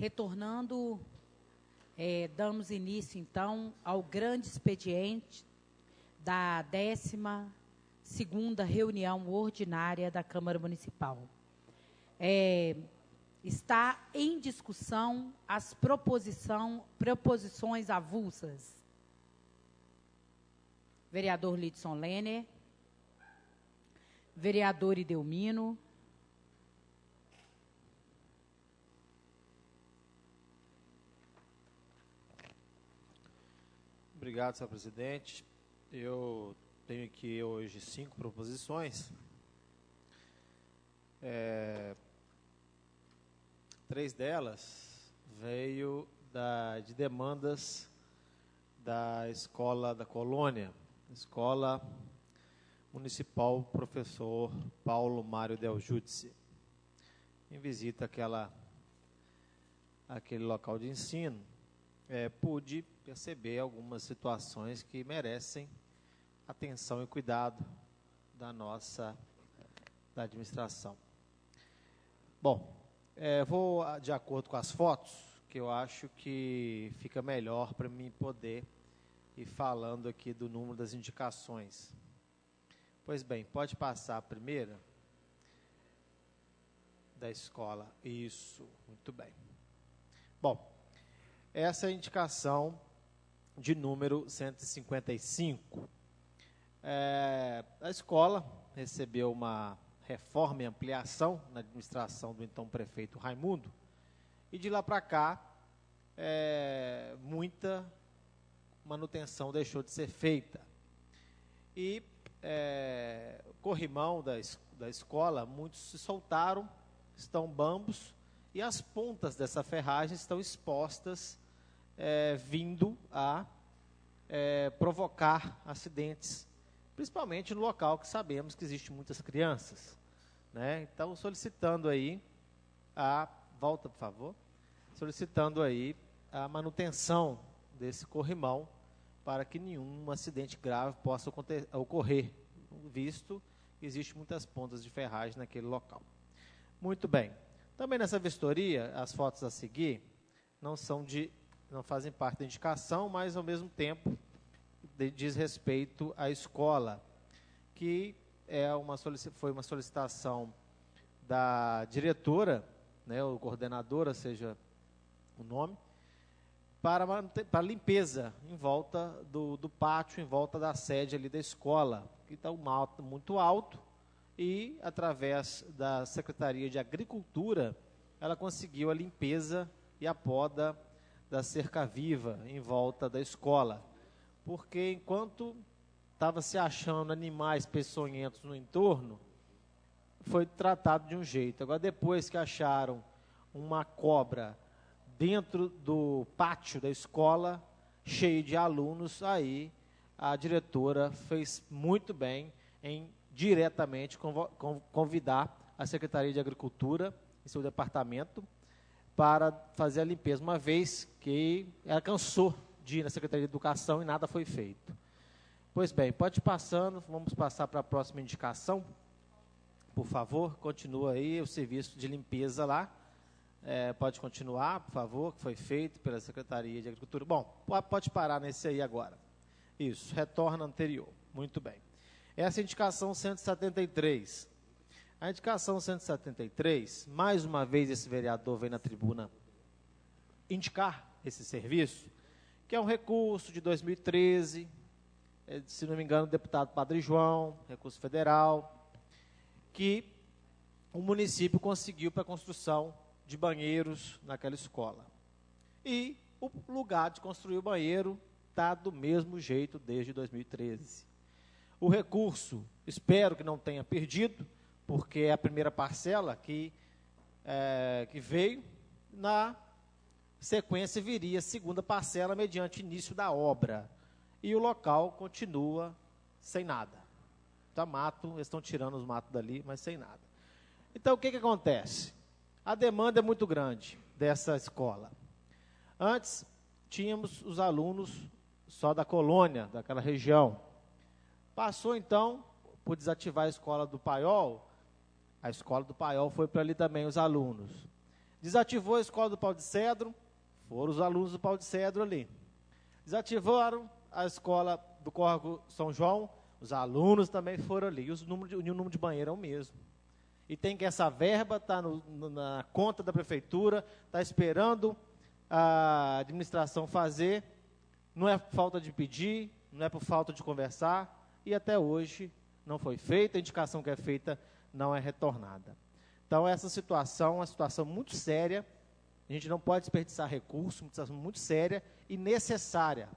Retornando, damos início, então, ao grande expediente da 12ª reunião ordinária da Câmara Municipal. Está em discussão as proposições avulsas. Vereador Lidson Lenner, vereador Idelmino, obrigado, senhor presidente. Eu tenho aqui hoje 5 proposições. 3 delas veio de demandas da Escola da Colônia, Escola Municipal Professor Paulo Mário Del Giudice. Em visita àquele local de ensino, pude perceber algumas situações que merecem atenção e cuidado da administração. Bom, vou de acordo com as fotos, que eu acho que fica melhor para mim poder ir falando aqui do número das indicações. Pois bem, pode passar a primeira da escola. Isso, muito bem. Bom, essa é a indicação de número 155. A escola recebeu uma reforma e ampliação na administração do então prefeito Raimundo, e de lá para cá, muita manutenção deixou de ser feita. E corrimão da escola, muitos se soltaram, estão bambos, e as pontas dessa ferragem estão expostas, vindo a provocar acidentes, principalmente no local que sabemos que existem muitas crianças, né? Então, solicitando aí volta, por favor, solicitando aí a manutenção desse corrimão para que nenhum acidente grave possa ocorrer, visto que existem muitas pontas de ferragem naquele local. Muito bem. Também nessa vistoria, as fotos a seguir não fazem parte da indicação, mas ao mesmo tempo diz respeito à escola, que foi uma solicitação da diretora, né, ou coordenadora, seja o nome, para limpeza em volta do pátio, em volta da sede ali da escola, que está muito alto, e através da Secretaria de Agricultura, ela conseguiu a limpeza e a poda da cerca-viva em volta da escola, porque enquanto estava se achando animais peçonhentos no entorno, foi tratado de um jeito. Agora, depois que acharam uma cobra dentro do pátio da escola, cheio de alunos, aí a diretora fez muito bem em diretamente convidar a Secretaria de Agricultura, em seu departamento, para fazer a limpeza, uma vez que ela cansou de ir na Secretaria de Educação e nada foi feito. Pois bem, pode ir passando, vamos passar para a próxima indicação. Por favor, continua aí o serviço de limpeza lá. Pode continuar, por favor, que foi feito pela Secretaria de Agricultura. Bom, pode parar nesse aí agora. Isso, retorna anterior. Muito bem. Essa é a indicação 173. A indicação 173, mais uma vez esse vereador vem na tribuna indicar esse serviço, que é um recurso de 2013, se não me engano, do deputado Padre João, recurso federal, que o município conseguiu para a construção de banheiros naquela escola. E o lugar de construir o banheiro está do mesmo jeito desde 2013. O recurso, espero que não tenha perdido, porque é a primeira parcela que veio, na sequência viria a segunda parcela mediante início da obra. E o local continua sem nada. Está mato, eles estão tirando os matos dali, mas sem nada. Então, o que acontece? A demanda é muito grande dessa escola. Antes, tínhamos os alunos só da colônia, daquela região. Passou, então, por desativar a escola do Paiol, a escola do Paiol foi para ali também os alunos. Desativou a escola do Pau de Cedro, foram os alunos do Pau de Cedro ali. Desativaram a escola do Córrego São João, os alunos também foram ali. E o número de banheiro é o mesmo. E tem que essa verba está na conta da prefeitura, está esperando a administração fazer. Não é por falta de pedir, não é por falta de conversar, e até hoje não foi feita, a indicação que é feita não é retornada. Então, essa situação é uma situação muito séria, a gente não pode desperdiçar recursos, uma situação muito séria e necessária.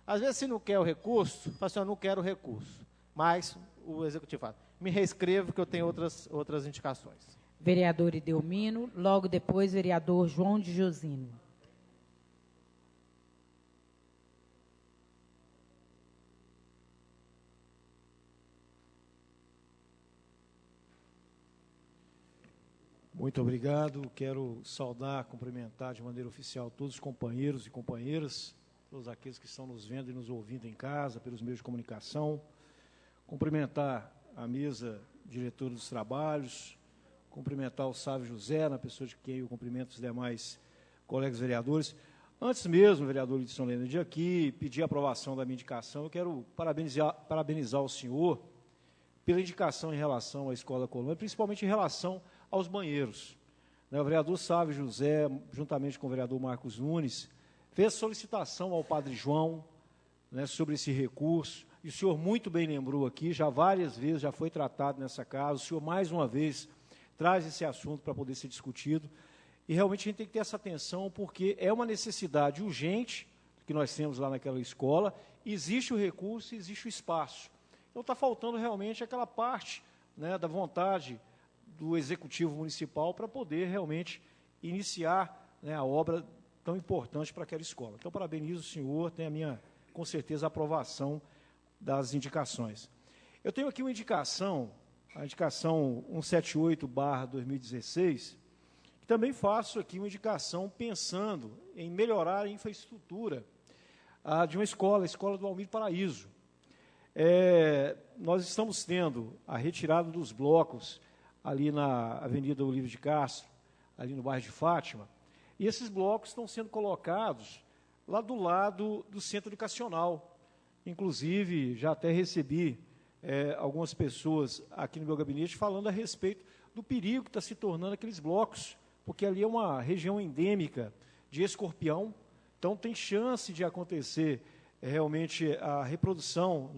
Às vezes, se não quer o recurso, fala assim, eu não quero o recurso, mas o executivo fala, me reescrevo que eu tenho outras indicações. Vereador Edelmino, logo depois, vereador João de Josino. Muito obrigado. Quero saudar, cumprimentar de maneira oficial todos os companheiros e companheiras, todos aqueles que estão nos vendo e nos ouvindo em casa, pelos meios de comunicação. Cumprimentar a mesa diretora dos trabalhos, cumprimentar o Sávio José, na pessoa de quem eu cumprimento os demais colegas vereadores. Antes mesmo, vereador Lidson Lene, de aqui pedir a aprovação da minha indicação, eu quero parabenizar o senhor pela indicação em relação à Escola Colônia, principalmente em relação aos banheiros. O vereador Sávio José, juntamente com o vereador Marcos Nunes, fez solicitação ao padre João, sobre esse recurso, e o senhor muito bem lembrou aqui, já várias vezes já foi tratado nessa casa, o senhor mais uma vez traz esse assunto para poder ser discutido, e realmente a gente tem que ter essa atenção, porque é uma necessidade urgente que nós temos lá naquela escola, existe o recurso, existe o espaço. Então está faltando realmente aquela parte da vontade do Executivo Municipal para poder realmente iniciar a obra tão importante para aquela escola. Então, parabenizo o senhor, tem a minha, com certeza, aprovação das indicações. Eu tenho aqui uma indicação, a indicação 178/2016, que também faço aqui uma indicação pensando em melhorar a infraestrutura de uma escola, a Escola do Almir Paraíso. Nós estamos tendo a retirada dos blocos ali na Avenida Olívio de Castro, ali no bairro de Fátima, e esses blocos estão sendo colocados lá do lado do centro educacional. Inclusive, já até recebi algumas pessoas aqui no meu gabinete falando a respeito do perigo que está se tornando aqueles blocos, porque ali é uma região endêmica de escorpião, então tem chance de acontecer realmente a reprodução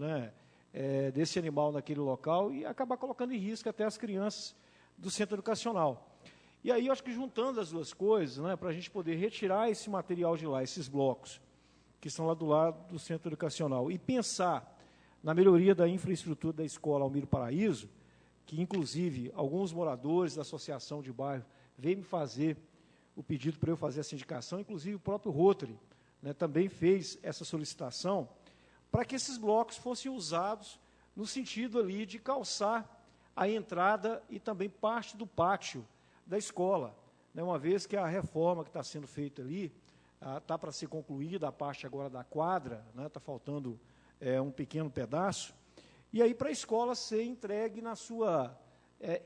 desse animal naquele local e acabar colocando em risco até as crianças do centro educacional. E aí, eu acho que juntando as duas coisas, para a gente poder retirar esse material de lá, esses blocos, que estão lá do lado do centro educacional, e pensar na melhoria da infraestrutura da escola Almir Paraíso, que, inclusive, alguns moradores da associação de bairro veio me fazer o pedido para eu fazer essa indicação, inclusive o próprio Rotary, também fez essa solicitação, para que esses blocos fossem usados no sentido ali de calçar a entrada e também parte do pátio da escola, uma vez que a reforma que está sendo feita ali está para ser concluída, a parte agora da quadra, está faltando um pequeno pedaço, e aí para a escola ser entregue na sua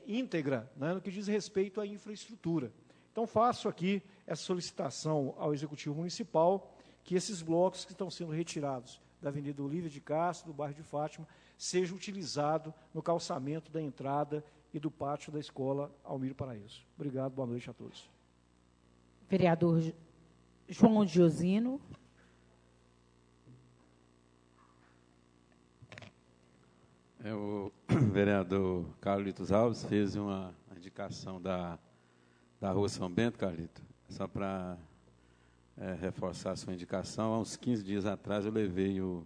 íntegra, no que diz respeito à infraestrutura. Então, faço aqui essa solicitação ao Executivo Municipal, que esses blocos que estão sendo retirados da Avenida Olívio de Castro, do bairro de Fátima, sejam utilizados no calçamento da entrada e do pátio da escola Almir Paraíso. Obrigado, boa noite a todos. Vereador João de Josino. O vereador Carlitos Alves fez uma indicação da Rua São Bento, Carlito, só para reforçar a sua indicação. Há uns 15 dias atrás eu levei o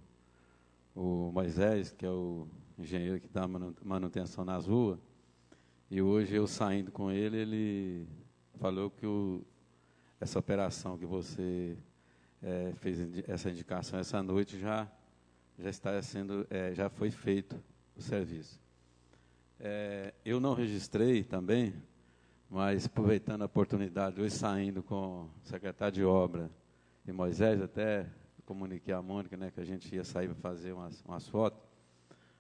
Moisés, que é o engenheiro que dá manutenção nas ruas, e hoje eu saindo com ele, ele falou que essa operação que você fez essa indicação essa noite já está sendo, já foi feito o serviço. Eu não registrei também, mas aproveitando a oportunidade, hoje saindo com o secretário de obra e Moisés, até comuniquei à Mônica, que a gente ia sair para fazer umas fotos,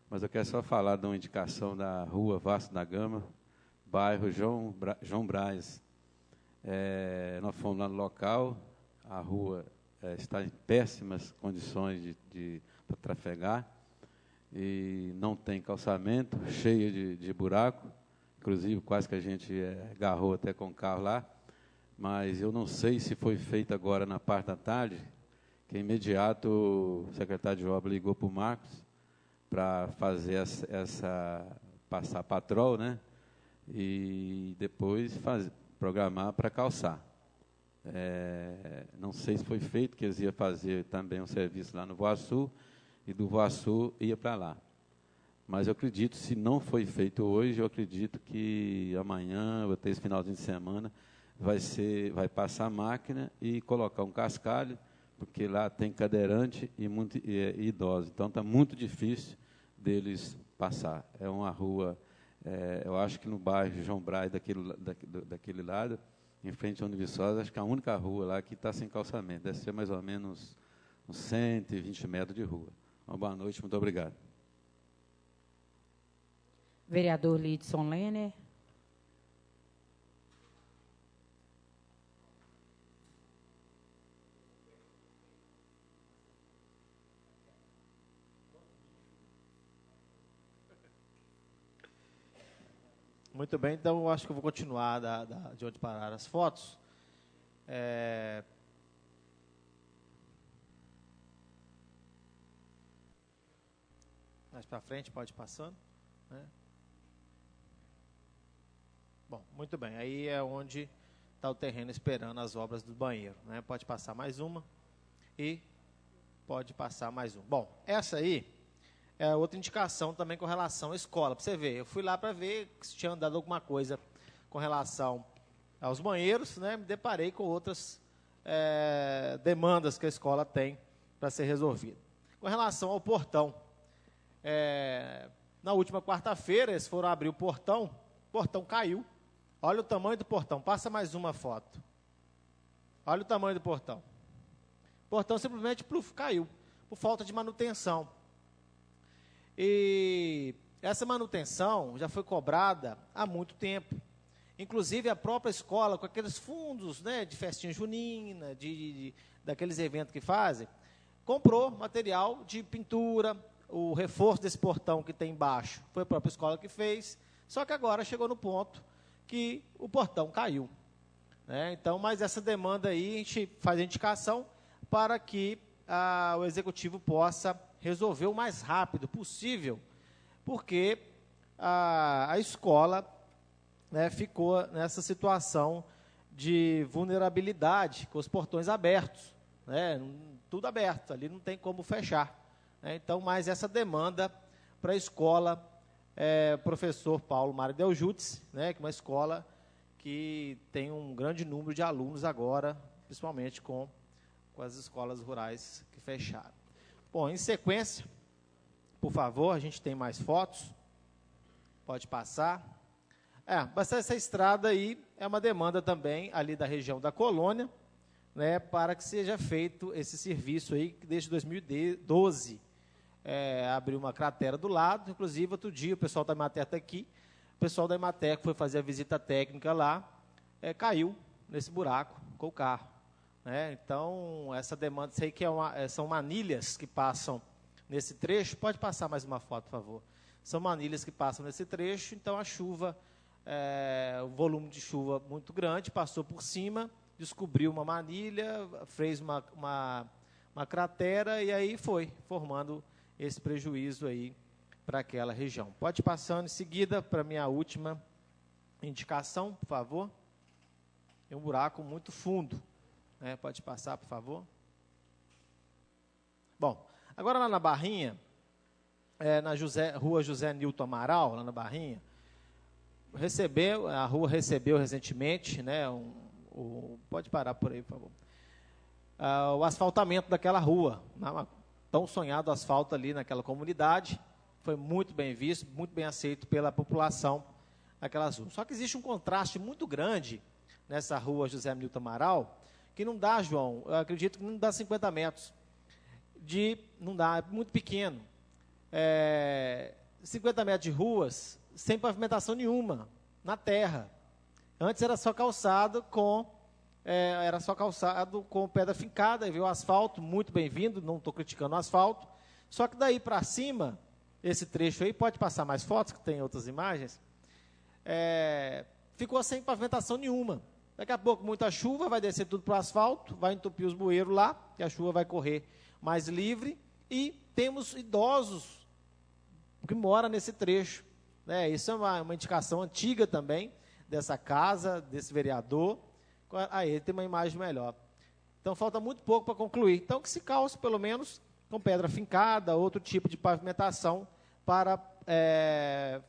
mas eu quero só falar de uma indicação da Rua Vasco da Gama, bairro João Brás. Nós fomos lá no local, a rua está em péssimas condições para trafegar, e não tem calçamento, cheia de buraco, inclusive quase que a gente agarrou até com o carro lá, mas eu não sei se foi feito agora na parte da tarde, que imediato o secretário de obra ligou para o Marcos para fazer passar patrol, né? E depois programar para calçar. Não sei se foi feito, que eles iam fazer também um serviço lá no Voaçu, e do Voaçu ia para lá. Mas eu acredito, se não foi feito hoje, eu acredito que amanhã, ou até esse finalzinho de semana, vai passar a máquina e colocar um cascalho, porque lá tem cadeirante e idoso. Então está muito difícil deles passar. É uma rua, eu acho que no bairro João Braz, daquele lado, em frente à Univiçosa, acho que é a única rua lá que está sem calçamento. Deve ser mais ou menos uns 120 metros de rua. Uma boa noite, muito obrigado. Vereador Lidson Lenner. Muito bem, então eu acho que eu vou continuar de onde pararam as fotos. Mais para frente, pode ir passando. Né? Bom, muito bem, aí é onde está o terreno esperando as obras do banheiro. Né? Pode passar mais uma e pode passar mais uma. Bom, essa aí é outra indicação também com relação à escola. Para você ver, eu fui lá para ver se tinha dado alguma coisa com relação aos banheiros, né? Me deparei com outras demandas que a escola tem para ser resolvida. Com relação ao portão, na última quarta-feira, eles foram abrir o portão caiu. Olha o tamanho do portão, passa mais uma foto. Olha o tamanho do portão. O portão simplesmente caiu, por falta de manutenção. E essa manutenção já foi cobrada há muito tempo. Inclusive, a própria escola, com aqueles fundos, né, de festinha junina, daqueles eventos que fazem, comprou material de pintura, o reforço desse portão que tem embaixo foi a própria escola que fez, só que agora chegou no ponto que o portão caiu. Né? Então, mas essa demanda aí, a gente faz a indicação para que o executivo possa resolver o mais rápido possível, porque a escola, né, ficou nessa situação de vulnerabilidade, com os portões abertos, né, tudo aberto, ali não tem como fechar. Né, então, mais essa demanda para a escola professor Paulo Mário Deljutes, né, que é uma escola que tem um grande número de alunos agora, principalmente com as escolas rurais que fecharam. Bom, em sequência, por favor, a gente tem mais fotos. Pode passar. Mas essa estrada aí é uma demanda também ali da região da Colônia, né, para que seja feito esse serviço aí, que desde 2012 abriu uma cratera do lado. Inclusive, outro dia, o pessoal da Emater está aqui, o pessoal da Emater foi fazer a visita técnica lá, caiu nesse buraco com o carro. Né? Então, essa demanda, isso aí que são manilhas que passam nesse trecho. Pode passar mais uma foto, por favor. São manilhas que passam nesse trecho, então a chuva, o volume de chuva muito grande, passou por cima, descobriu uma manilha, fez uma cratera e aí foi formando esse prejuízo aí para aquela região. Pode ir passando em seguida para a minha última indicação, por favor. Tem um buraco muito fundo. Pode passar, por favor. Bom, agora lá na Barrinha, na rua José Nilton Amaral, lá na Barrinha, a rua recebeu recentemente, né, pode parar por aí, por favor, o asfaltamento daquela rua, tão sonhado asfalto ali naquela comunidade, foi muito bem visto, muito bem aceito pela população daquelas ruas. Só que existe um contraste muito grande nessa rua José Nilton Amaral, que não dá, João, eu acredito que não dá 50 metros. Não dá, é muito pequeno. 50 metros de ruas sem pavimentação nenhuma, na terra. Antes era só calçado com era só calçado com pedra fincada, e veio o asfalto, muito bem-vindo, não estou criticando o asfalto, só que daí para cima, esse trecho aí, pode passar mais fotos, que tem outras imagens, ficou sem pavimentação nenhuma. Daqui a pouco, muita chuva, vai descer tudo para o asfalto, vai entupir os bueiros lá, que a chuva vai correr mais livre, e temos idosos que moram nesse trecho. Isso é uma indicação antiga também, dessa casa, desse vereador. Aí tem uma imagem melhor. Então, falta muito pouco para concluir. Então, que se calce, pelo menos, com pedra fincada, outro tipo de pavimentação, para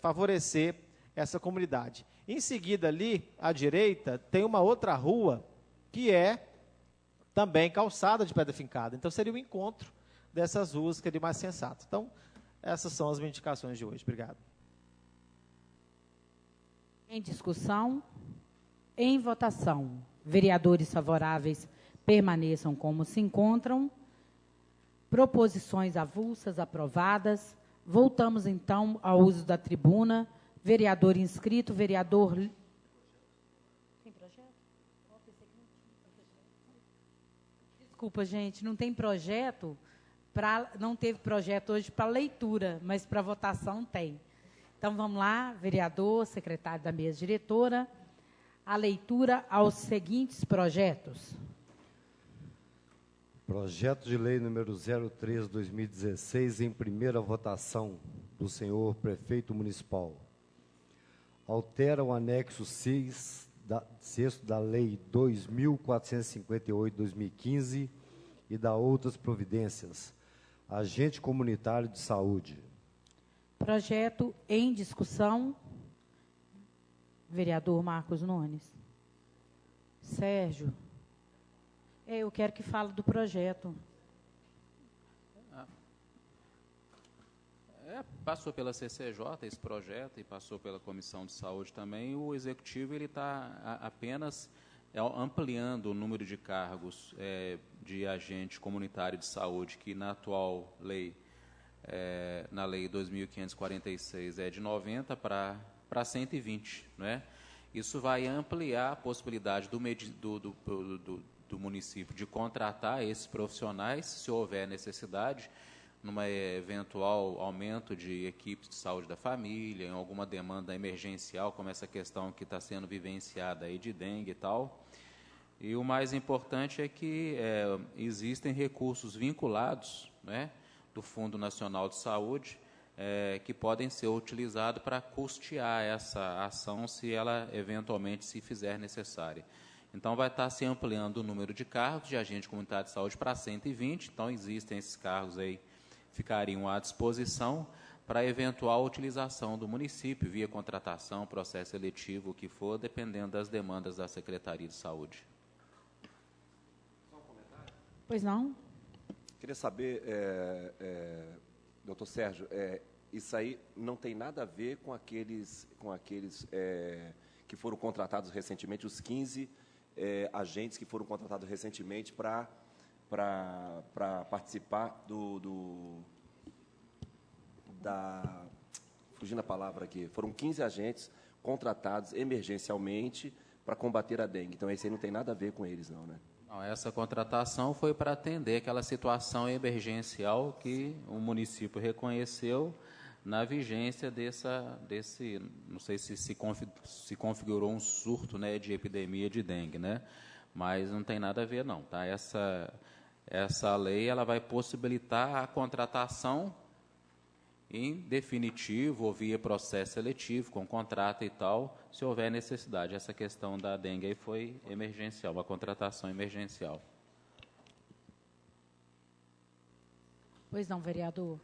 favorecer essa comunidade. Em seguida, ali, à direita, tem uma outra rua, que é também calçada de pedra fincada. Então, seria o encontro dessas ruas, que seria mais sensato. Então, essas são as minhas indicações de hoje. Obrigado. Em discussão, em votação. Vereadores favoráveis permaneçam como se encontram. Proposições avulsas aprovadas. Voltamos, então, ao uso da tribuna. Vereador inscrito, vereador... Tem projeto? Desculpa, gente, não tem projeto, não teve projeto hoje para leitura, mas para votação tem. Então, vamos lá, vereador, secretário da mesa diretora, a leitura aos seguintes projetos. Projeto de lei número 03/2016, em primeira votação, do senhor prefeito municipal. Altera o anexo 6 da Lei 2.458/2015 e dá outras providências. Agente comunitário de saúde. Projeto em discussão. Vereador Marcos Nunes. Sérgio. Eu quero que fale do projeto. Passou pela CCJ esse projeto e passou pela Comissão de Saúde também. O Executivo está apenas ampliando o número de cargos de agente comunitário de saúde, que na atual lei, na Lei 2.546, é de 90 para 120. Né? Isso vai ampliar a possibilidade do município de contratar esses profissionais, se houver necessidade, numa eventual aumento de equipes de saúde da família, em alguma demanda emergencial, como essa questão que está sendo vivenciada aí de dengue e tal. E o mais importante é que existem recursos vinculados, né, do Fundo Nacional de Saúde, que podem ser utilizados para custear essa ação, se ela eventualmente se fizer necessária. Então, vai estar se ampliando o número de cargos de agente comunitário de saúde para 120, então existem esses cargos aí, ficariam à disposição para eventual utilização do município, via contratação, processo seletivo, o que for, dependendo das demandas da Secretaria de Saúde. Só um comentário? Pois não? Queria saber, doutor Sérgio, isso aí não tem nada a ver com aqueles que foram contratados recentemente, os 15 agentes que foram contratados recentemente para participar fugindo a palavra aqui, foram 15 agentes contratados emergencialmente para combater a dengue. Então, esse aí não tem nada a ver com eles, não, né? Não, essa contratação foi para atender aquela situação emergencial que o município reconheceu na vigência desse, não sei se configurou um surto, né, de epidemia de dengue, né? Mas não tem nada a ver, não, tá? Essa lei, ela vai possibilitar a contratação em definitivo ou via processo seletivo, com contrato e tal, se houver necessidade. Essa questão da dengue aí foi emergencial, uma contratação emergencial. Pois não, vereador.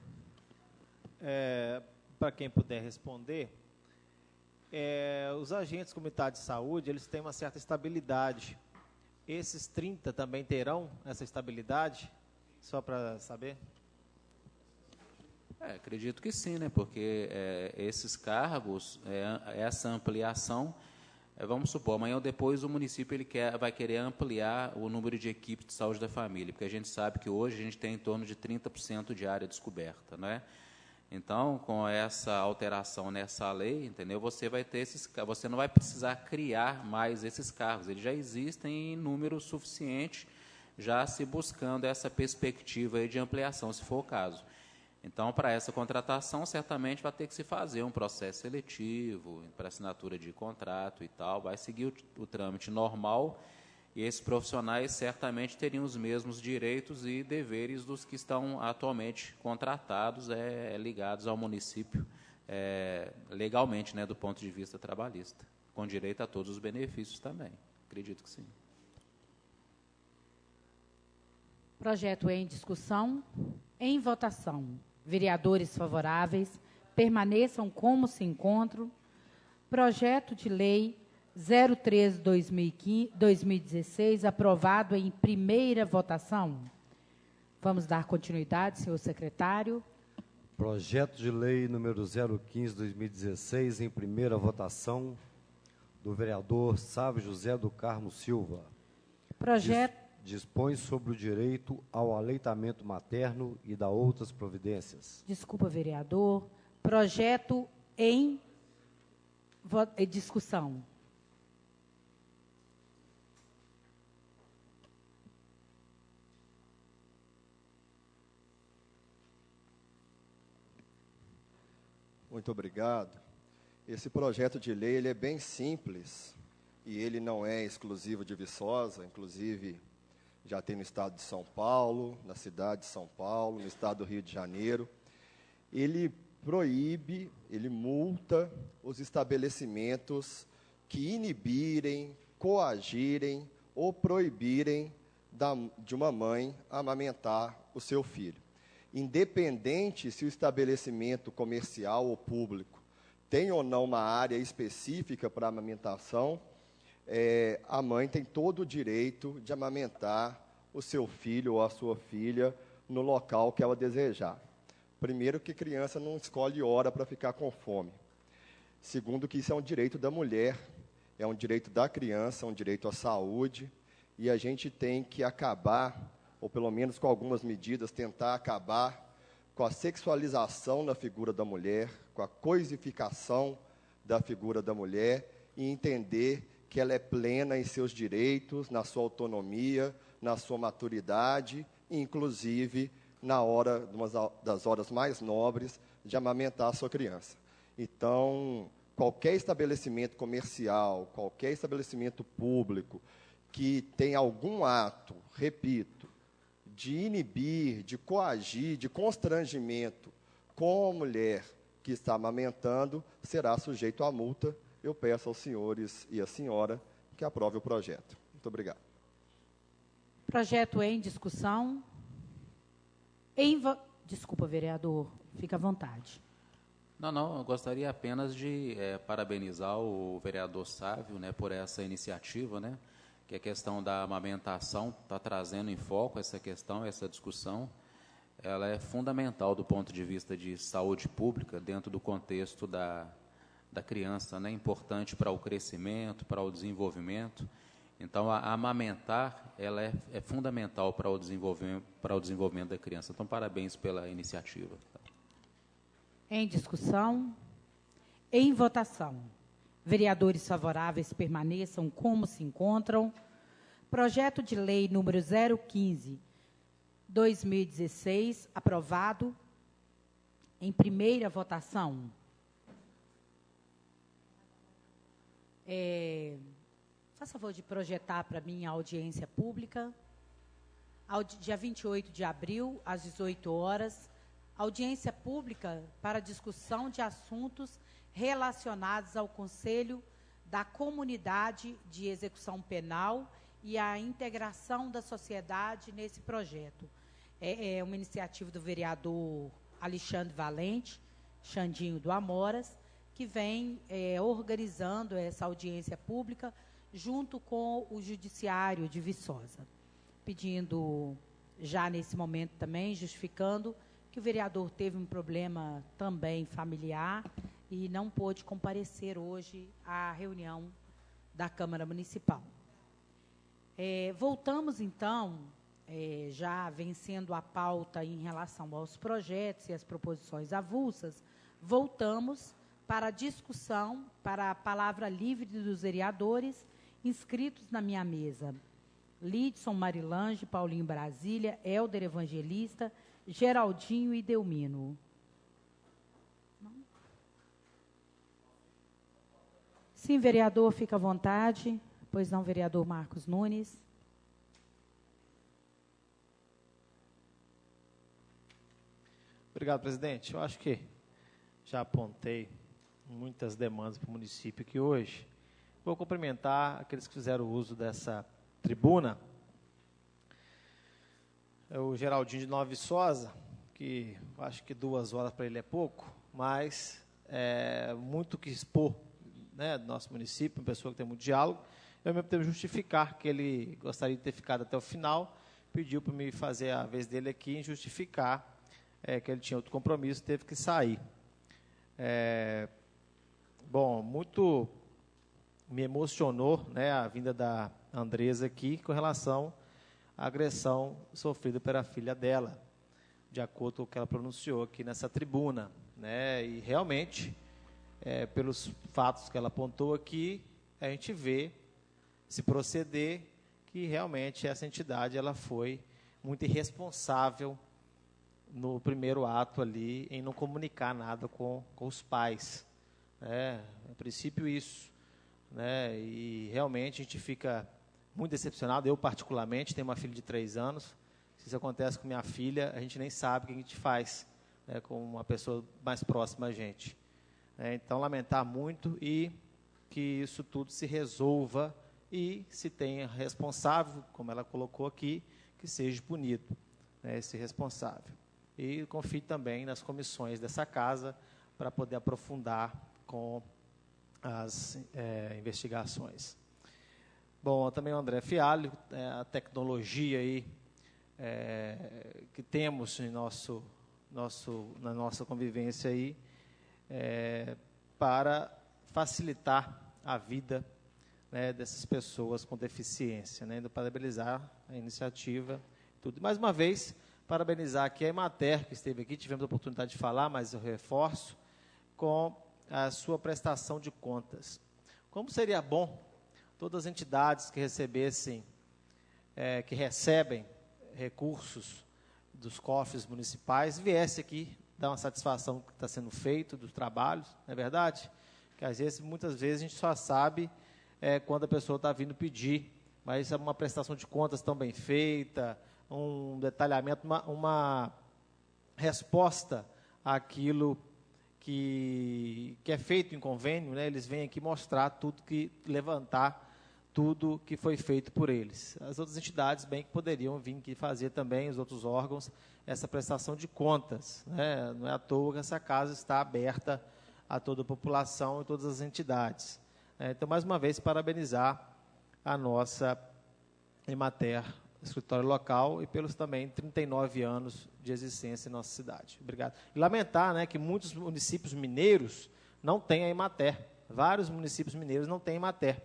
Para quem puder responder, os agentes comunitários de saúde, eles têm uma certa estabilidade. Esses 30 também terão essa estabilidade? Só para saber. Acredito que sim, né? Porque esses cargos, essa ampliação, vamos supor, amanhã ou depois o município vai querer ampliar o número de equipes de saúde da família, porque a gente sabe que hoje a gente tem em torno de 30% de área descoberta, né? Então, com essa alteração nessa lei, entendeu? Você não vai precisar criar mais esses cargos. Eles já existem em número suficiente, já se buscando essa perspectiva aí de ampliação, se for o caso. Então, para essa contratação, certamente vai ter que se fazer um processo seletivo, para assinatura de contrato e tal, vai seguir o trâmite normal, e esses profissionais certamente teriam os mesmos direitos e deveres dos que estão atualmente contratados, ligados ao município, legalmente, né, do ponto de vista trabalhista, com direito a todos os benefícios também. Acredito que sim. Projeto em discussão. Em votação. Vereadores favoráveis, permaneçam como se encontram. Projeto de lei 03/2016, aprovado em primeira votação. Vamos dar continuidade, senhor secretário. Projeto de lei número 015/2016, em primeira votação, do vereador Sávio José do Carmo Silva. Projeto. Dispõe sobre o direito ao aleitamento materno e da outras providências. Desculpa, vereador. Projeto em discussão. Muito obrigado. Esse projeto de lei ele é bem simples e ele não é exclusivo de Viçosa, inclusive já tem no estado de São Paulo, na cidade de São Paulo, no estado do Rio de Janeiro. Ele proíbe, ele multa os estabelecimentos que inibirem, coagirem ou proibirem de uma mãe amamentar o seu filho. Independente se o estabelecimento comercial ou público tem ou não uma área específica para amamentação, a mãe tem todo o direito de amamentar o seu filho ou a sua filha no local que ela desejar. Primeiro, que criança não escolhe hora para ficar com fome. Segundo, que isso é um direito da mulher, é um direito da criança, um direito à saúde, e a gente tem que acabar, ou pelo menos com algumas medidas, tentar acabar com a sexualização na figura da mulher, com a coisificação da figura da mulher, e entender que ela é plena em seus direitos, na sua autonomia, na sua maturidade, inclusive na hora, das horas mais nobres, de amamentar a sua criança. Então, qualquer estabelecimento comercial, qualquer estabelecimento público que tem algum ato, repito, de inibir, de coagir, de constrangimento com a mulher que está amamentando, será sujeito à multa. Eu peço aos senhores e à senhora que aprove o projeto. Muito obrigado. Projeto em discussão. Desculpa, vereador, fica à vontade. Não, eu gostaria apenas de parabenizar o vereador Sávio, né, por essa iniciativa, né, que a questão da amamentação está trazendo em foco essa questão, essa discussão. Ela é fundamental do ponto de vista de saúde pública, dentro do contexto da criança, né, importante para o crescimento, para o desenvolvimento. Então, a amamentar, ela é fundamental para o desenvolvimento da criança. Então, parabéns pela iniciativa. Em discussão. Em votação. Vereadores favoráveis permaneçam como se encontram. Projeto de lei número 015/2016, aprovado em primeira votação. Faça favor de projetar para mim a audiência pública. Dia 28 de abril, às 18 horas. Audiência pública para discussão de assuntos relacionados ao Conselho da Comunidade de Execução Penal e a integração da sociedade nesse projeto. É uma iniciativa do vereador Alexandre Valente, Xandinho do Amoras, que vem organizando essa audiência pública junto com o Judiciário de Viçosa. Pedindo, já nesse momento também, justificando que o vereador teve um problema também familiar e não pôde comparecer hoje à reunião da Câmara Municipal. Voltamos, então, já vencendo a pauta em relação aos projetos e as proposições avulsas, voltamos para a discussão, para a palavra livre dos vereadores inscritos na minha mesa. Lidson, Marilange, Paulinho Brasília, Helder Evangelista, Geraldinho e Delmino. Sim, vereador, fica à vontade. Pois não, vereador Marcos Nunes. Obrigado, presidente. Eu acho que já apontei muitas demandas para o município aqui hoje. Vou cumprimentar aqueles que fizeram uso dessa tribuna. É o Geraldinho de Nova Viçosa, que eu acho que 2 horas para ele é pouco, mas é muito que expor, né, do nosso município, uma pessoa que tem muito diálogo. Eu mesmo tenho que justificar que ele gostaria de ter ficado até o final, pediu para me fazer a vez dele aqui em justificar que ele tinha outro compromisso, teve que sair. Bom, muito me emocionou, né, a vinda da Andresa aqui com relação à agressão sofrida pela filha dela, de acordo com o que ela pronunciou aqui nessa tribuna, né, e realmente, pelos fatos que ela apontou aqui, a gente vê, se proceder, que realmente essa entidade ela foi muito irresponsável no primeiro ato ali, em não comunicar nada com os pais. A princípio isso. Né, e realmente a gente fica muito decepcionado. Eu, particularmente, tenho uma filha de 3 anos. Se isso acontece com minha filha, a gente nem sabe o que a gente faz, né, com uma pessoa mais próxima a gente. Então, lamentar muito e que isso tudo se resolva e se tenha responsável, como ela colocou aqui, que seja punido, né, esse responsável. E confio também nas comissões dessa casa para poder aprofundar com as investigações. Bom, também o André Fialho, a tecnologia aí, que temos em na nossa convivência aí, para facilitar a vida, né, dessas pessoas com deficiência, né, indo parabenizar a iniciativa, tudo. Mais uma vez, parabenizar aqui a Emater, que esteve aqui, tivemos a oportunidade de falar, mas eu reforço, com a sua prestação de contas. Como seria bom todas as entidades que recebessem, que recebem recursos dos cofres municipais, viessem aqui dar uma satisfação do que está sendo feito, dos trabalhos, não é verdade? Que às vezes, muitas vezes, a gente só sabe quando a pessoa está vindo pedir, mas é uma prestação de contas tão bem feita, um detalhamento, uma resposta àquilo que é feito em convênio, né? Eles vêm aqui mostrar levantar tudo que foi feito por eles. As outras entidades, bem que poderiam vir aqui fazer também, os outros órgãos, essa prestação de contas, né? Não é à toa que essa casa está aberta a toda a população e todas as entidades. Então, mais uma vez, parabenizar a nossa Emater, escritório local, e pelos também 39 anos de existência em nossa cidade. Obrigado. E lamentar, né, que muitos municípios mineiros não têm a Emater. Vários municípios mineiros não têm a Emater.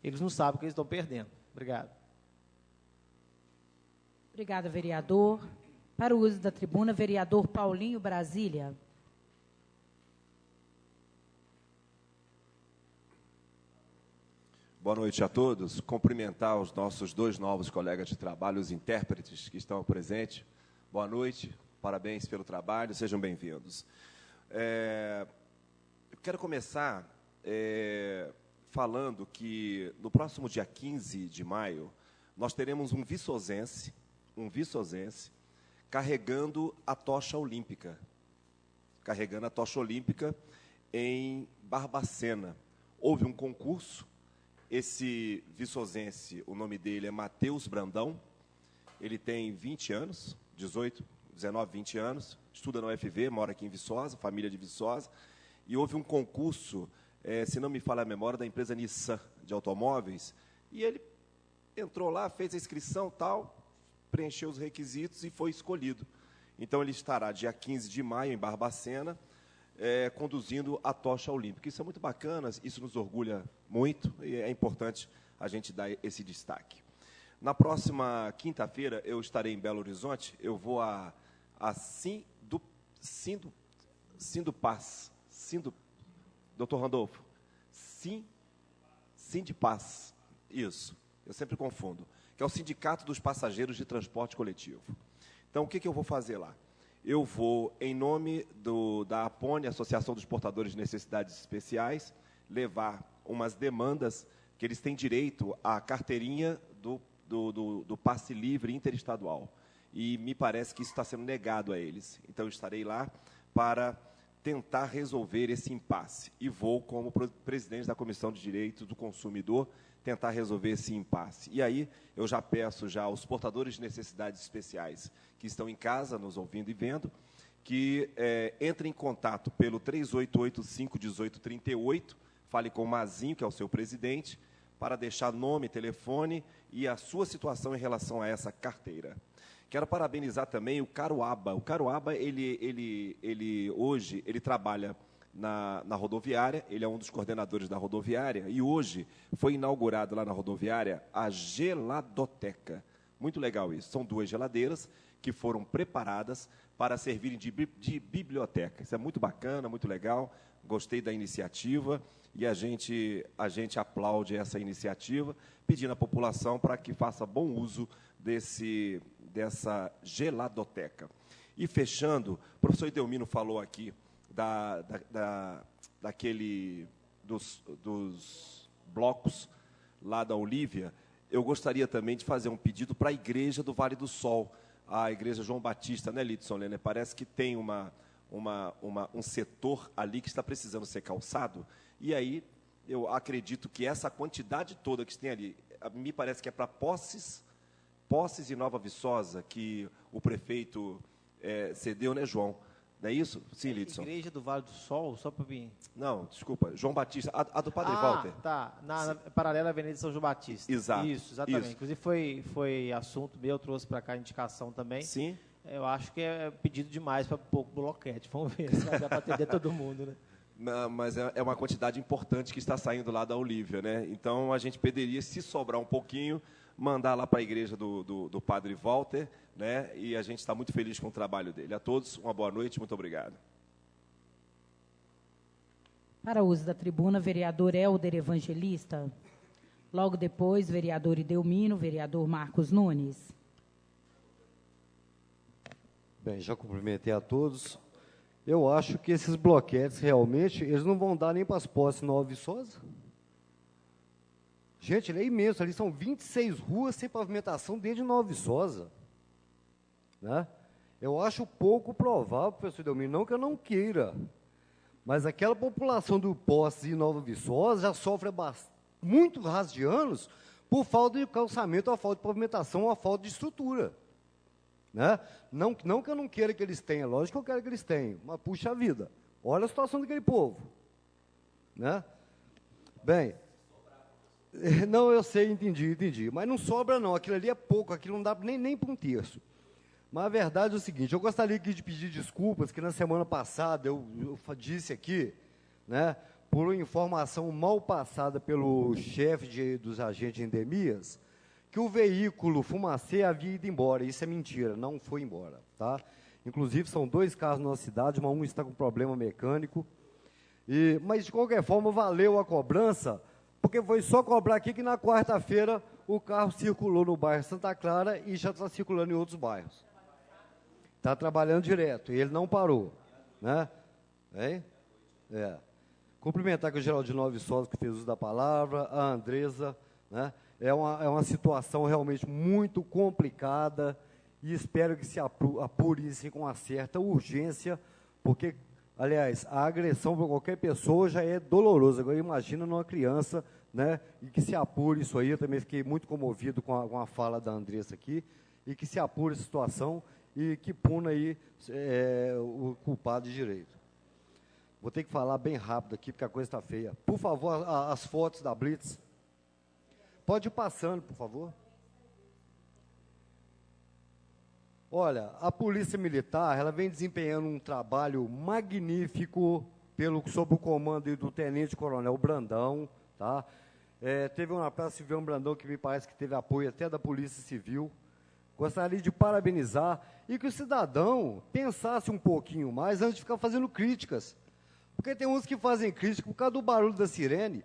Eles não sabem o que eles estão perdendo. Obrigado. Obrigada, vereador. Para o uso da tribuna, vereador Paulinho Brasília. Boa noite a todos. Cumprimentar os nossos 2 novos colegas de trabalho, os intérpretes que estão presentes. Boa noite, parabéns pelo trabalho, sejam bem-vindos. Eu quero começar falando que no próximo dia 15 de maio, nós teremos um viçosense carregando a tocha olímpica. Carregando a tocha olímpica em Barbacena. Houve um concurso. Esse viçosense, o nome dele é Matheus Brandão, ele tem 20 anos, 19, 20 anos, estuda na UFV, mora aqui em Viçosa, família de Viçosa, e houve um concurso, se não me falha a memória, da empresa Nissan de automóveis, e ele entrou lá, fez a inscrição, tal, preencheu os requisitos e foi escolhido. Então, ele estará dia 15 de maio, em Barbacena, conduzindo a tocha olímpica. Isso é muito bacana, isso nos orgulha muito e é importante a gente dar esse destaque. Na próxima quinta-feira, eu estarei em Belo Horizonte, eu vou a Sindupaz, doutor Randolfo, Sindipaz, isso, eu sempre confundo, que é o Sindicato dos Passageiros de Transporte Coletivo. Então, o que eu vou fazer lá? Eu vou, em nome da APONE, Associação dos Portadores de Necessidades Especiais, levar umas demandas que eles têm direito à carteirinha do passe livre interestadual. E me parece que isso está sendo negado a eles. Então, eu estarei lá para tentar resolver esse impasse. E vou, como presidente da Comissão de Direitos do Consumidor, tentar resolver esse impasse. E aí, eu já peço aos portadores de necessidades especiais que estão em casa, nos ouvindo e vendo, que entrem em contato pelo 3885-1838, fale com o Mazinho, que é o seu presidente, para deixar nome, telefone e a sua situação em relação a essa carteira. Quero parabenizar também o Caruaba. O Caruaba, hoje, ele trabalha na rodoviária, ele é um dos coordenadores da rodoviária, e hoje foi inaugurado lá na rodoviária a Geladoteca. Muito legal isso. São 2 geladeiras que foram preparadas para servirem de biblioteca. Isso é muito bacana, muito legal. Gostei da iniciativa e a gente aplaude essa iniciativa, pedindo à população para que faça bom uso dessa geladoteca. E fechando, o professor Edelmino falou aqui dos blocos lá da Olívia. Eu gostaria também de fazer um pedido para a Igreja do Vale do Sol, a Igreja João Batista, né, Lidson Lene? Parece que tem um setor ali que está precisando ser calçado, e aí eu acredito que essa quantidade toda que tem ali, me parece que é para Poços e Nova Viçosa, que o prefeito cedeu, né, João? Não é isso? Sim, Lidson. Igreja do Vale do Sol, só para mim. Não, desculpa, João Batista, a do Padre Walter. Tá, na paralela à Avenida São João Batista. Exato. Isso, exatamente. Isso. Inclusive foi assunto meu, eu trouxe para cá a indicação também. Sim. Eu acho que é pedido demais para pouco bloquete. Vamos ver se vai dar para atender todo mundo, né? Não, mas é uma quantidade importante que está saindo lá da Olívia, né? Então, a gente poderia, se sobrar um pouquinho, mandar lá para a igreja do Padre Walter, né? E a gente está muito feliz com o trabalho dele. A todos, uma boa noite, muito obrigado. Para uso da tribuna, vereador Helder Evangelista. Logo depois, vereador Edelmino, vereador Marcos Nunes. Bem, já cumprimentei a todos. Eu acho que esses bloquetes, realmente, eles não vão dar nem para as posses Nova Viçosa. Gente, ele é imenso, ali são 26 ruas sem pavimentação desde Nova Viçosa. Né? Eu acho pouco provável, professor Edelmino, não que eu não queira, mas aquela população do Poços e Nova Viçosa já sofre muito raso de anos por falta de calçamento, a falta de pavimentação, a falta de estrutura. Né? Não que eu não queira que eles tenham, lógico que eu quero que eles tenham, mas puxa vida, olha a situação daquele povo. Né? Bem, não, eu sei, entendi, mas não sobra não, aquilo ali é pouco, aquilo não dá nem para um terço. Mas a verdade é o seguinte, eu gostaria aqui de pedir desculpas, que na semana passada eu disse aqui, né, por uma informação mal passada pelo chefe dos agentes de endemias, que o veículo Fumacê havia ido embora. Isso é mentira, não foi embora. Tá? Inclusive, são 2 carros na nossa cidade, um está com problema mecânico. Mas, de qualquer forma, valeu a cobrança, porque foi só cobrar aqui que na quarta-feira o carro circulou no bairro Santa Clara e já está circulando em outros bairros. Está trabalhando direto, e ele não parou. Né? Hein? Cumprimentar com o Geraldo Nova Viçosa, que fez uso da palavra, a Andresa, né? É uma situação realmente muito complicada e espero que se apure isso com uma certa urgência, porque, aliás, a agressão para qualquer pessoa já é dolorosa. Agora, imagina numa criança, né, e que se apure isso aí. Eu também fiquei muito comovido com a fala da Andressa aqui, e que se apure a situação e que puna aí o culpado de direito. Vou ter que falar bem rápido aqui, porque a coisa está feia. Por favor, as fotos da Blitz. Pode ir passando, por favor. Olha, a Polícia Militar, ela vem desempenhando um trabalho magnífico sob o comando do Tenente Coronel Brandão, tá? Teve uma Praça Silviano Brandão que me parece que teve apoio até da Polícia Civil. Gostaria de parabenizar e que o cidadão pensasse um pouquinho mais antes de ficar fazendo críticas. Porque tem uns que fazem crítica por causa do barulho da sirene.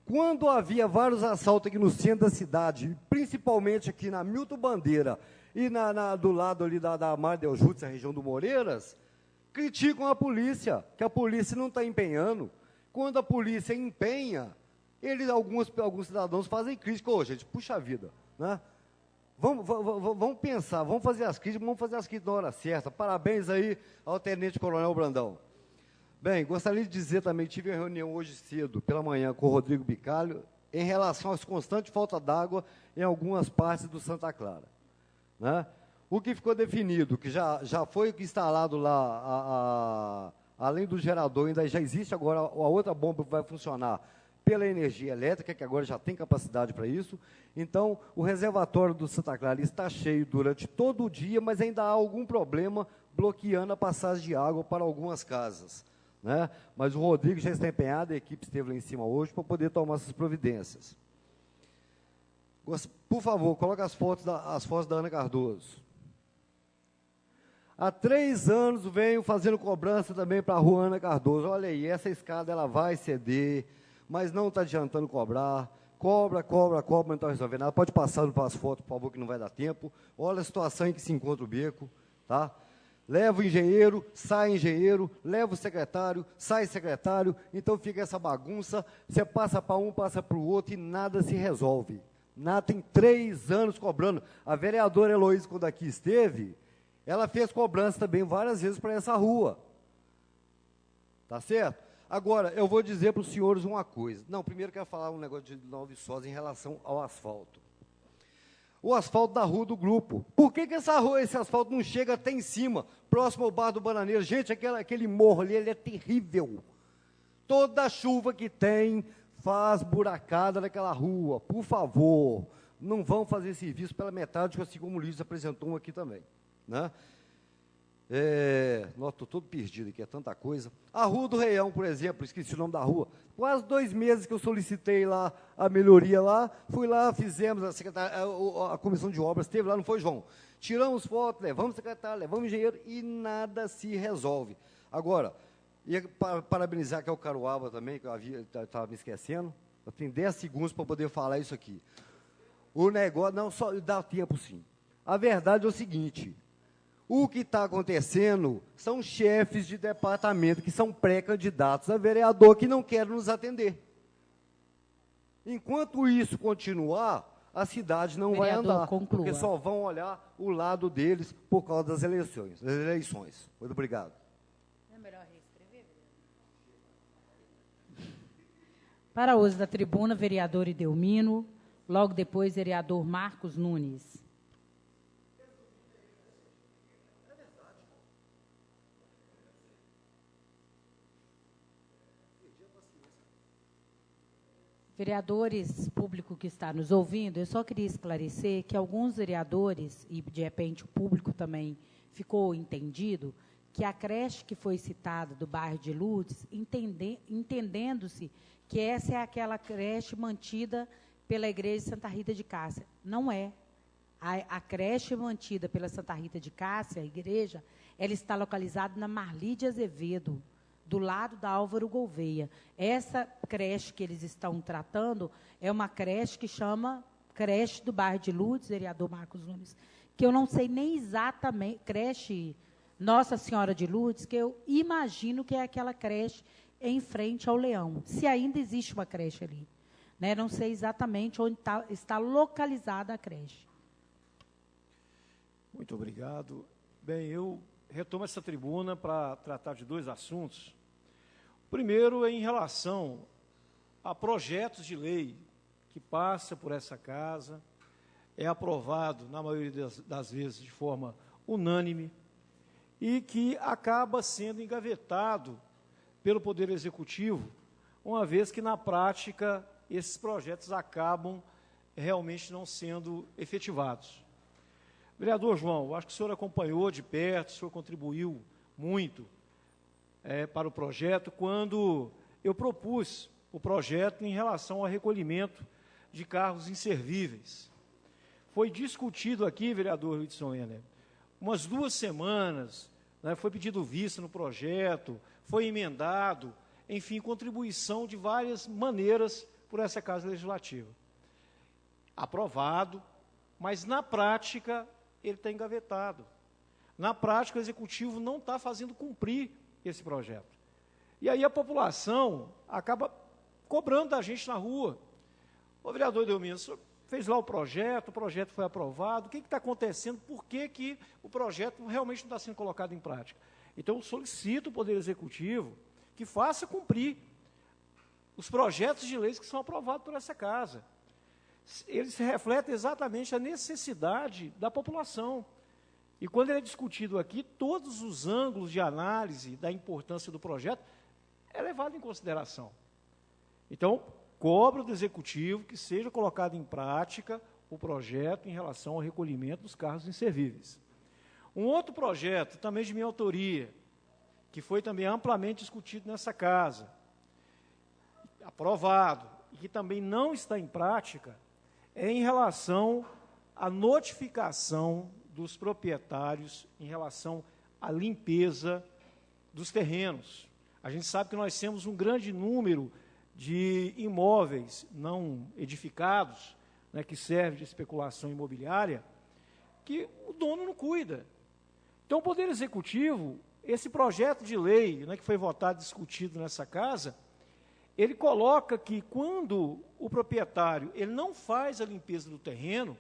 Quando havia vários assaltos aqui no centro da cidade, principalmente aqui na Milton Bandeira e do lado ali da Mar del Jutz, a região do Moreiras, criticam a polícia, que a polícia não está empenhando. Quando a polícia empenha, alguns cidadãos fazem crítica. Ô, gente, puxa vida, né? Vamos pensar, vamos fazer as críticas na hora certa. Parabéns aí ao Tenente Coronel Brandão. Bem, gostaria de dizer também, tive uma reunião hoje cedo, pela manhã, com o Rodrigo Bicalho, em relação às constantes falta d'água em algumas partes do Santa Clara, né? O que ficou definido, que já foi instalado lá, além do gerador, ainda já existe agora a outra bomba que vai funcionar pela energia elétrica, que agora já tem capacidade para isso. Então, o reservatório do Santa Clara está cheio durante todo o dia, mas ainda há algum problema bloqueando a passagem de água para algumas casas, né? Mas o Rodrigo já está empenhado, a equipe esteve lá em cima hoje para poder tomar essas providências. Por favor, coloque as fotos da Ana Cardoso. Há 3 anos venho fazendo cobrança também para a rua Ana Cardoso. Olha aí, essa escada ela vai ceder, mas não está adiantando cobrar. Cobra, mas não está resolvendo nada. Pode passar as fotos, por favor, que não vai dar tempo. Olha a situação em que se encontra o beco, tá? Leva o engenheiro, sai engenheiro, leva o secretário, sai secretário, então fica essa bagunça, você passa para um, passa para o outro e nada se resolve. Nada, tem 3 anos cobrando. A vereadora Heloísa, quando aqui esteve, ela fez cobrança também várias vezes para essa rua. Tá certo? Agora, eu vou dizer para os senhores uma coisa. Não, primeiro eu quero falar um negócio de Nova Viçosa em relação ao asfalto. O asfalto da rua do grupo. Por que esse asfalto não chega até em cima, próximo ao Bar do Bananeiro? Gente, aquele morro ali, ele é terrível. Toda chuva que tem, faz buracada naquela rua. Por favor, não vão fazer serviço pela metade, assim como o Luiz apresentou um aqui também, né? Nossa, estou todo perdido aqui, é tanta coisa. A Rua do Reião, por exemplo, esqueci o nome da rua. Quase 2 meses que eu solicitei lá a melhoria lá, fui lá, fizemos, a comissão de obras esteve lá, não foi, João? Tiramos foto, levamos secretário, levamos engenheiro e nada se resolve. Agora, ia parabenizar que é o Caruaba também, que eu estava me esquecendo. Eu tenho 10 segundos para poder falar isso aqui. O negócio, não, só dá tempo sim. A verdade é o seguinte: o que está acontecendo são chefes de departamento que são pré-candidatos a vereador que não querem nos atender. Enquanto isso continuar, a cidade não vai andar, conclua. Porque só vão olhar o lado deles por causa das eleições. Muito obrigado. É melhor reescrever? Para uso da tribuna, vereador Idelmino, logo depois, vereador Marcos Nunes. Vereadores, público que está nos ouvindo, eu só queria esclarecer que alguns vereadores, e de repente o público também ficou entendido, que a creche que foi citada do bairro de Lourdes, entendendo-se que essa é aquela creche mantida pela Igreja de Santa Rita de Cássia. Não é. A creche mantida pela Santa Rita de Cássia, a igreja, ela está localizada na Marli de Azevedo, do lado da Álvaro Gouveia. Essa creche que eles estão tratando é uma creche que chama creche do bairro de Lourdes, vereador Marcos Nunes, que eu não sei nem exatamente, creche Nossa Senhora de Lourdes, que eu imagino que é aquela creche em frente ao Leão, se ainda existe uma creche ali, né? Não sei exatamente onde está localizada a creche. Muito obrigado. Bem, eu retomo essa tribuna para tratar de 2 assuntos. Primeiro, em relação a projetos de lei que passa por essa casa, é aprovado, na maioria das vezes, de forma unânime, e que acaba sendo engavetado pelo Poder Executivo, uma vez que, na prática, esses projetos acabam realmente não sendo efetivados. Vereador João, acho que o senhor acompanhou de perto, o senhor contribuiu muito para o projeto, quando eu propus o projeto em relação ao recolhimento de carros inservíveis. Foi discutido aqui, vereador Hudson Henner, umas 2 semanas, né, foi pedido vista no projeto, foi emendado, enfim, contribuição de várias maneiras por essa Casa Legislativa. Aprovado, mas na prática ele está engavetado. Na prática o Executivo não está fazendo cumprir esse projeto. E aí a população acaba cobrando da gente na rua. Ô, vereador Delmiro, o senhor fez lá o projeto foi aprovado, o que está acontecendo, por que o projeto realmente não está sendo colocado em prática? Então, eu solicito ao Poder Executivo que faça cumprir os projetos de leis que são aprovados por essa Casa. Eles refletem exatamente a necessidade da população. E quando ele é discutido aqui, todos os ângulos de análise da importância do projeto é levado em consideração. Então, cobro do Executivo que seja colocado em prática o projeto em relação ao recolhimento dos carros inservíveis. Um outro projeto, também de minha autoria, que foi também amplamente discutido nessa Casa, aprovado, e que também não está em prática, é em relação à notificação dos proprietários em relação à limpeza dos terrenos. A gente sabe que nós temos um grande número de imóveis não edificados, né, que servem de especulação imobiliária, que o dono não cuida. Então, o Poder Executivo, esse projeto de lei, né, que foi votado e discutido nessa Casa, ele coloca que quando o proprietário ele não faz a limpeza do terreno,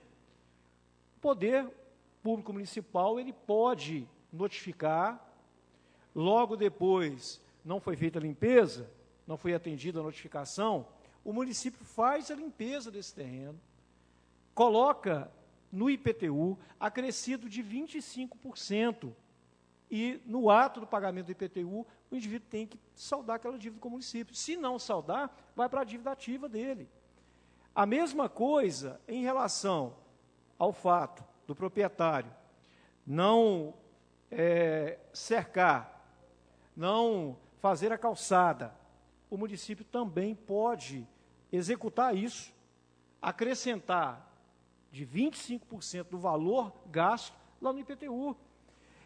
o Poder Público Municipal ele pode notificar, logo depois não foi feita a limpeza, não foi atendida a notificação, o município faz a limpeza desse terreno, coloca no IPTU acrescido de 25%, e no ato do pagamento do IPTU, o indivíduo tem que saldar aquela dívida com o município. Se não saldar, vai para a dívida ativa dele. A mesma coisa em relação ao fato do proprietário não cercar, não fazer a calçada, o município também pode executar isso, acrescentar de 25% do valor gasto lá no IPTU.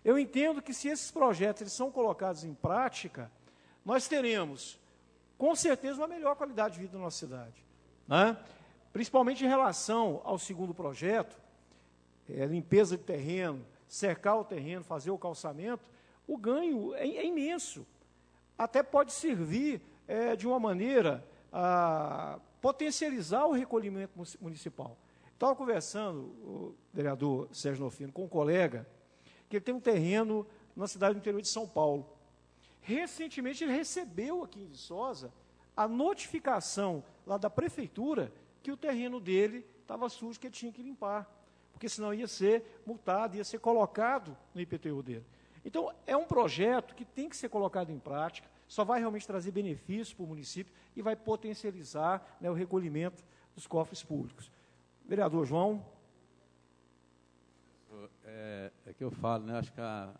Eu entendo que se esses projetos eles são colocados em prática, nós teremos, com certeza, uma melhor qualidade de vida na nossa cidade. Né? Principalmente em relação ao segundo projeto, limpeza de terreno, cercar o terreno, fazer o calçamento, o ganho é imenso. Até pode servir de uma maneira a potencializar o recolhimento municipal. Estava conversando, o vereador Sérgio Nofino, com um colega, que ele tem um terreno na cidade do interior de São Paulo. Recentemente, ele recebeu aqui em Viçosa a notificação lá da prefeitura que o terreno dele estava sujo, que ele tinha que limpar, porque senão ia ser multado, ia ser colocado no IPTU dele. Então, é um projeto que tem que ser colocado em prática, só vai realmente trazer benefícios para o município e vai potencializar, né, o recolhimento dos cofres públicos. Vereador João. É que eu falo, né? Acho que a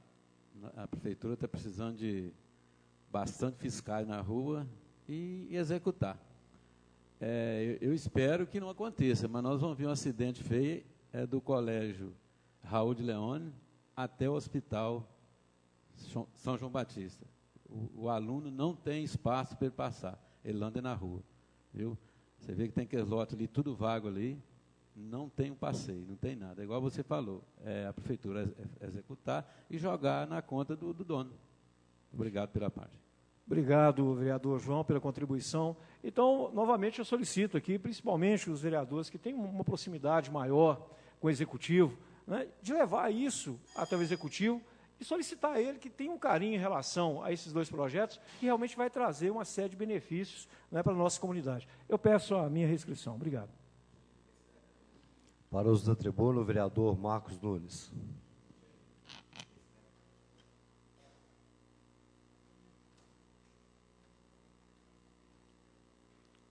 prefeitura está precisando de bastante fiscais na rua e executar. Eu espero que não aconteça, mas nós vamos ver um acidente feio do colégio Raul de Leone até o hospital São João Batista. O aluno não tem espaço para ele passar, ele anda na rua. Viu? Você vê que tem aqueles lotes ali, tudo vago ali, não tem um passeio, não tem nada. É igual você falou, a prefeitura executar e jogar na conta do dono. Obrigado pela parte. Obrigado, vereador João, pela contribuição. Então, novamente, eu solicito aqui, principalmente os vereadores que têm uma proximidade maior com o Executivo, né, de levar isso até o Executivo e solicitar a ele que tenha um carinho em relação a esses 2 projetos, que realmente vai trazer uma série de benefícios, né, para a nossa comunidade. Eu peço a minha restrição. Obrigado. Para os da tribuna, o vereador Marcos Nunes.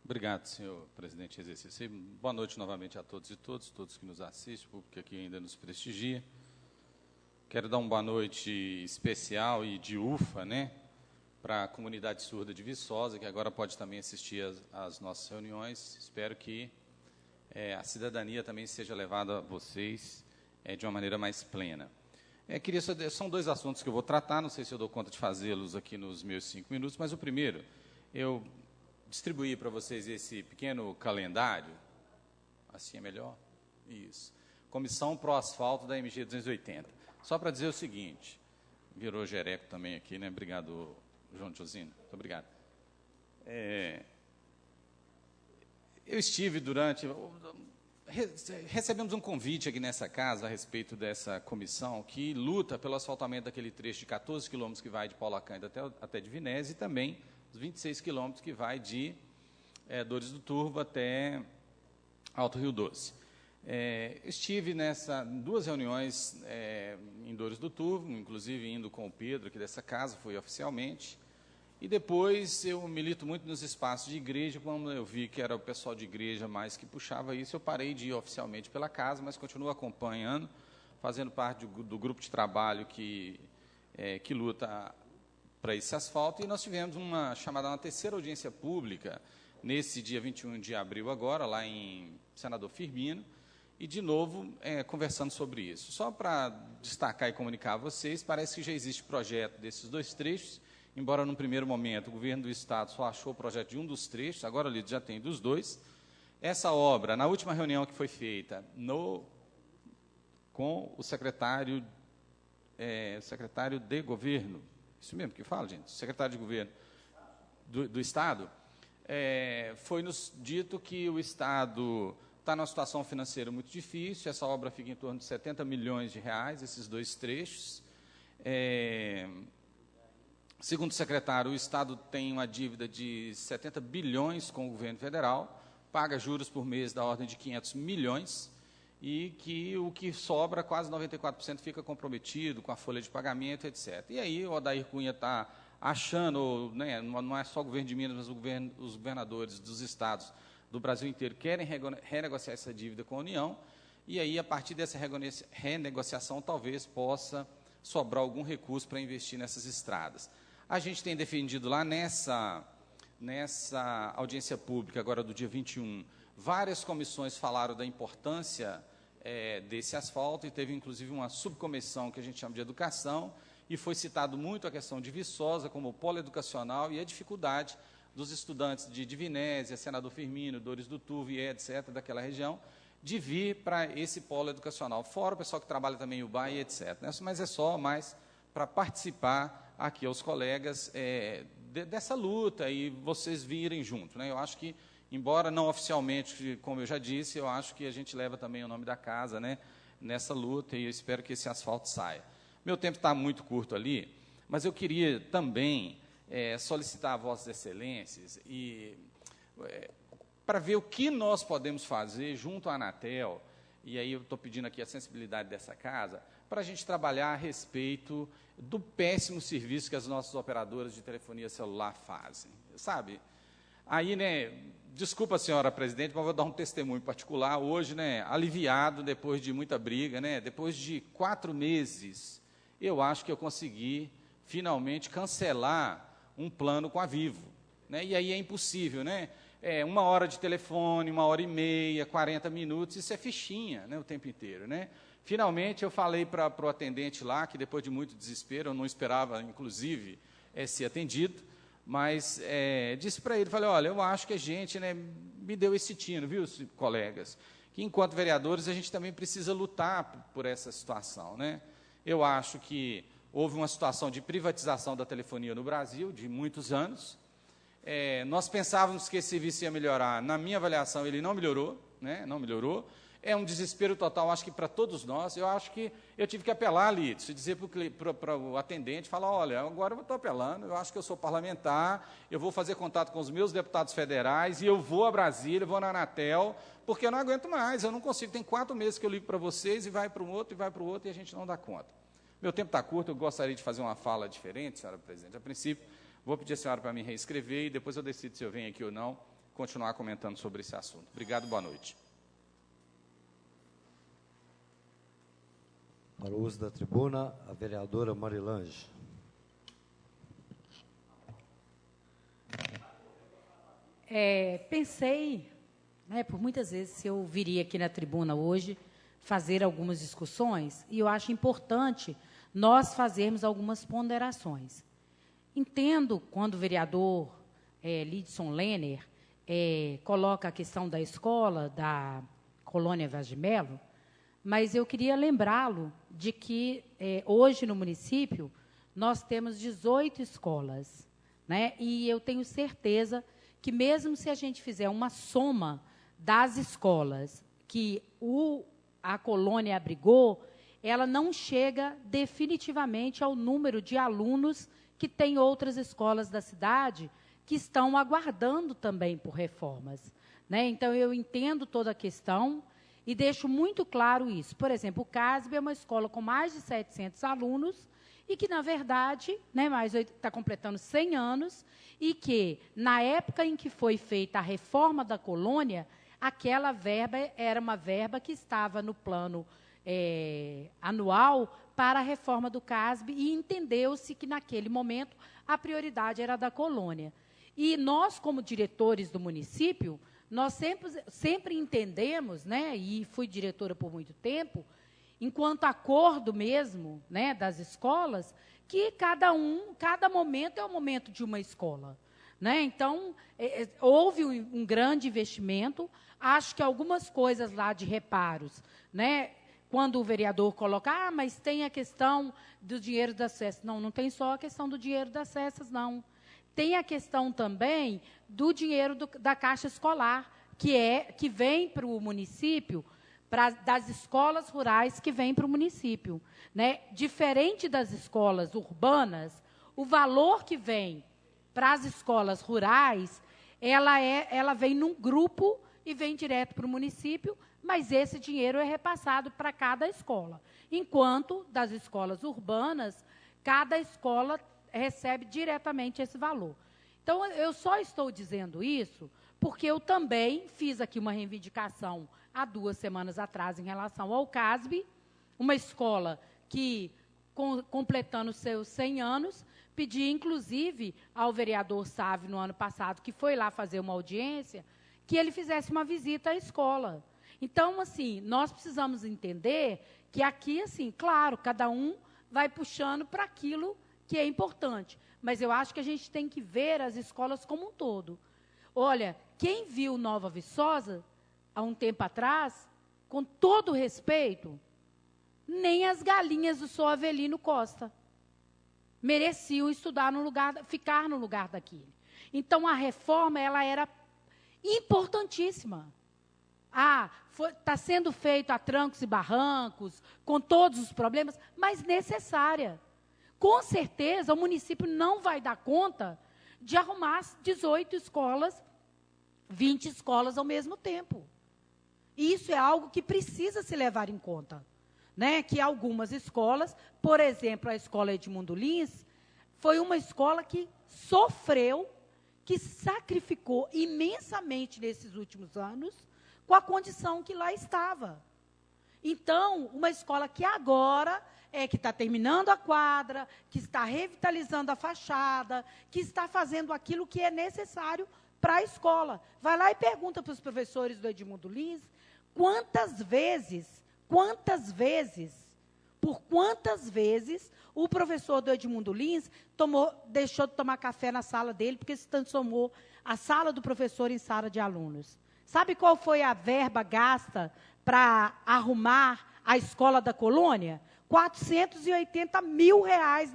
Obrigado, senhor presidente em exercício. Boa noite novamente a todos e todos que nos assistem, o público que ainda nos prestigia. Quero dar uma boa noite especial e de ufa, né, para a comunidade surda de Viçosa, que agora pode também assistir às nossas reuniões. Espero que a cidadania também seja levada a vocês de uma maneira mais plena. São 2 assuntos que eu vou tratar, não sei se eu dou conta de fazê-los aqui nos meus 5 minutos, mas o primeiro, eu distribuí para vocês esse pequeno calendário. Assim é melhor? Isso. Comissão Pro Asfalto da MG 280. Só para dizer o seguinte, virou jereco também aqui, né? Obrigado, João Josino. Muito obrigado. Eu estive recebemos um convite aqui nessa casa a respeito dessa comissão que luta pelo asfaltamento daquele trecho de 14 quilômetros que vai de Paulo Acândido até Divinés e também os 26 quilômetros que vai de Dores do Turvo até Alto Rio Doce. Estive em 2 reuniões em Dores do Turvo, inclusive indo com o Pedro aqui dessa casa, fui oficialmente. E depois eu milito muito nos espaços de igreja, quando eu vi que era o pessoal de igreja mais que puxava isso, eu parei de ir oficialmente pela casa, mas continuo acompanhando, fazendo parte do grupo de trabalho que luta para esse asfalto. E nós tivemos uma 3ª audiência pública, nesse dia 21 de abril agora, lá em Senador Firmino, e, de novo, conversando sobre isso. Só para destacar e comunicar a vocês, parece que já existe projeto desses 2 trechos, embora, num primeiro momento, o governo do Estado só achou o projeto de um dos trechos, agora ele já tem dos 2. Essa obra, na última reunião que foi feita com o secretário de governo, isso mesmo que fala, gente, secretário de governo do Estado, foi-nos dito que o Estado está numa situação financeira muito difícil, essa obra fica em torno de 70 milhões de reais, esses 2 trechos. Segundo o secretário, o Estado tem uma dívida de 70 bilhões com o governo federal, paga juros por mês da ordem de 500 milhões, e que o que sobra, quase 94%, fica comprometido com a folha de pagamento, etc. E aí o Odair Cunha está achando, né, não é só o governo de Minas, mas os governadores dos estados do Brasil inteiro querem renegociar essa dívida com a União, e aí, a partir dessa renegociação, talvez possa sobrar algum recurso para investir nessas estradas. A gente tem defendido lá nessa audiência pública, agora do dia 21, várias comissões falaram da importância desse asfalto, e teve, inclusive, uma subcomissão que a gente chama de educação, e foi citado muito a questão de Viçosa como polo educacional e a dificuldade dos estudantes de Divinésia, Senador Firmino, Dores do Turvo e etc., daquela região, de vir para esse polo educacional. Fora o pessoal que trabalha também em Ubai e etc. Mas é só mais para participar aqui aos colegas dessa luta e vocês virem junto. Né? Eu acho que, embora não oficialmente, como eu já disse, eu acho que a gente leva também o nome da casa, né, nessa luta, e eu espero que esse asfalto saia. Meu tempo está muito curto ali, mas eu queria também solicitar a Vossas Excelências para ver o que nós podemos fazer junto à Anatel, e aí eu estou pedindo aqui a sensibilidade dessa casa, para a gente trabalhar a respeito do péssimo serviço que as nossas operadoras de telefonia celular fazem, sabe? Aí, né, desculpa, senhora presidente, mas vou dar um testemunho particular. Hoje, né, aliviado, depois de muita briga, né, depois de 4 meses, eu acho que eu consegui, finalmente, cancelar um plano com a Vivo. Né? E aí é impossível, né? 1 hora de telefone, 1h30, 40 minutos, isso é fichinha, né, o tempo inteiro, né? Finalmente, eu falei para o atendente lá, que depois de muito desespero, eu não esperava, inclusive, ser atendido, mas disse para ele, falei, olha, eu acho que a gente, né, me deu esse tino, viu, colegas, que enquanto vereadores a gente também precisa lutar por essa situação, né? Eu acho que houve uma situação de privatização da telefonia no Brasil, de muitos anos. Nós pensávamos que esse serviço ia melhorar. Na minha avaliação, ele não melhorou, né? Não melhorou. É um desespero total, acho que para todos nós. Eu acho que eu tive que apelar ali, dizer para o atendente, falar, olha, agora eu estou apelando, eu acho que eu sou parlamentar, eu vou fazer contato com os meus deputados federais, e eu vou a Brasília, vou na Anatel, porque eu não aguento mais, eu não consigo. Tem 4 meses que eu ligo para vocês, e vai para um outro, e vai para o outro, e a gente não dá conta. Meu tempo está curto, eu gostaria de fazer uma fala diferente, senhora presidente. A princípio, vou pedir a senhora para me reescrever, e depois eu decido se eu venho aqui ou não, continuar comentando sobre esse assunto. Obrigado, boa noite. Para o uso da tribuna, a vereadora Marilange. Pensei, por muitas vezes, se eu viria aqui na tribuna hoje fazer algumas discussões, e eu acho importante nós fazermos algumas ponderações. Entendo quando o vereador Lidson Lenner coloca a questão da escola, da Colônia Vaz de Melo, mas eu queria lembrá-lo de que hoje no município nós temos 18 escolas, né? E eu tenho certeza que mesmo se a gente fizer uma soma das escolas que a colônia abrigou, ela não chega definitivamente ao número de alunos que tem outras escolas da cidade que estão aguardando também por reformas, né? Então, eu entendo toda a questão e deixo muito claro isso. Por exemplo, o CASB é uma escola com mais de 700 alunos e que, na verdade, né, está completando 100 anos e que, na época em que foi feita a reforma da colônia, aquela verba era uma verba que estava no plano anual para a reforma do CASB e entendeu-se que, naquele momento, a prioridade era da colônia. E nós, como diretores do município, nós sempre entendemos, né, e fui diretora por muito tempo, enquanto acordo mesmo, né, das escolas, que cada momento é o momento de uma escola, né? Então, houve um grande investimento. Acho que algumas coisas lá de reparos, né, quando o vereador coloca, mas tem a questão do dinheiro das cestas. Não tem só a questão do dinheiro das cestas, não. Tem a questão também do dinheiro da Caixa Escolar, que vem para o município, das escolas rurais que vêm para o município, né? Diferente das escolas urbanas, o valor que vem para as escolas rurais, ela vem num grupo e vem direto para o município, mas esse dinheiro é repassado para cada escola. Enquanto, das escolas urbanas, cada escola recebe diretamente esse valor. Então, eu só estou dizendo isso porque eu também fiz aqui uma reivindicação há 2 semanas atrás em relação ao CASB, uma escola que, completando seus 100 anos, pedi, inclusive, ao vereador Sávio, no ano passado, que foi lá fazer uma audiência, que ele fizesse uma visita à escola. Então, assim, nós precisamos entender que aqui, assim, claro, cada um vai puxando para aquilo que é importante. Mas eu acho que a gente tem que ver as escolas como um todo. Olha, quem viu Nova Viçosa, há um tempo atrás, com todo respeito, nem as galinhas do Sr. Avelino Costa mereciam ficar no lugar daquele. Então, a reforma ela era importantíssima. Está sendo feito a trancos e barrancos, com todos os problemas, mas necessária. Com certeza, o município não vai dar conta de arrumar 18 escolas, 20 escolas ao mesmo tempo. Isso é algo que precisa se levar em conta, né? Que algumas escolas, por exemplo, a escola Edmundo Lins, foi uma escola que sofreu, que sacrificou imensamente nesses últimos anos, com a condição que lá estava. Então, uma escola que agora que está terminando a quadra, que está revitalizando a fachada, que está fazendo aquilo que é necessário para a escola. Vai lá e pergunta para os professores do Edmundo Lins, por quantas vezes o professor do Edmundo Lins deixou de tomar café na sala dele, porque se transformou a sala do professor em sala de alunos. Sabe qual foi a verba gasta para arrumar a escola da colônia? R$480 mil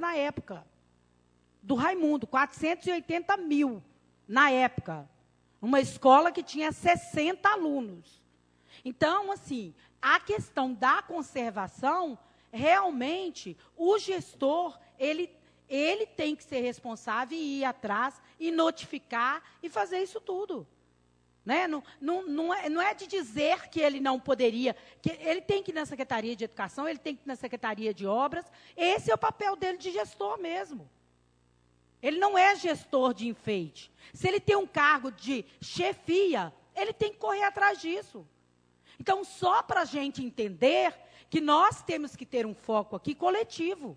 na época. Do Raimundo, 480 mil na época. Uma escola que tinha 60 alunos. Então, assim, a questão da conservação, realmente, o gestor, ele tem que ser responsável e ir atrás, e notificar, e fazer isso tudo. Né? Não é de dizer que ele não poderia, que ele tem que ir na Secretaria de Educação, ele tem que ir na Secretaria de Obras, esse é o papel dele de gestor mesmo. Ele não é gestor de enfeite. Se ele tem um cargo de chefia, ele tem que correr atrás disso. Então, só para a gente entender que nós temos que ter um foco aqui coletivo,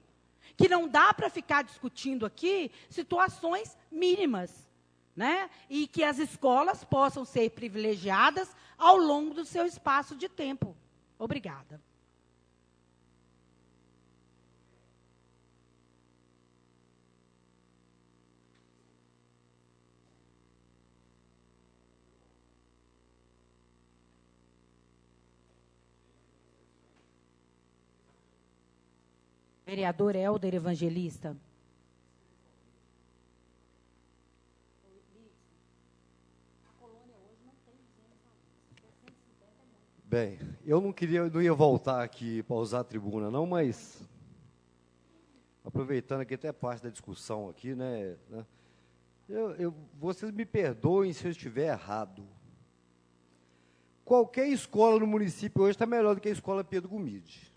que não dá para ficar discutindo aqui situações mínimas. né? E que as escolas possam ser privilegiadas ao longo do seu espaço de tempo. Obrigada. Vereador Helder Evangelista. Bem, eu não ia voltar aqui para usar a tribuna, não, mas aproveitando aqui até parte da discussão aqui, né? Vocês me perdoem se eu estiver errado. Qualquer escola no município hoje está melhor do que a escola Pedro Gomide.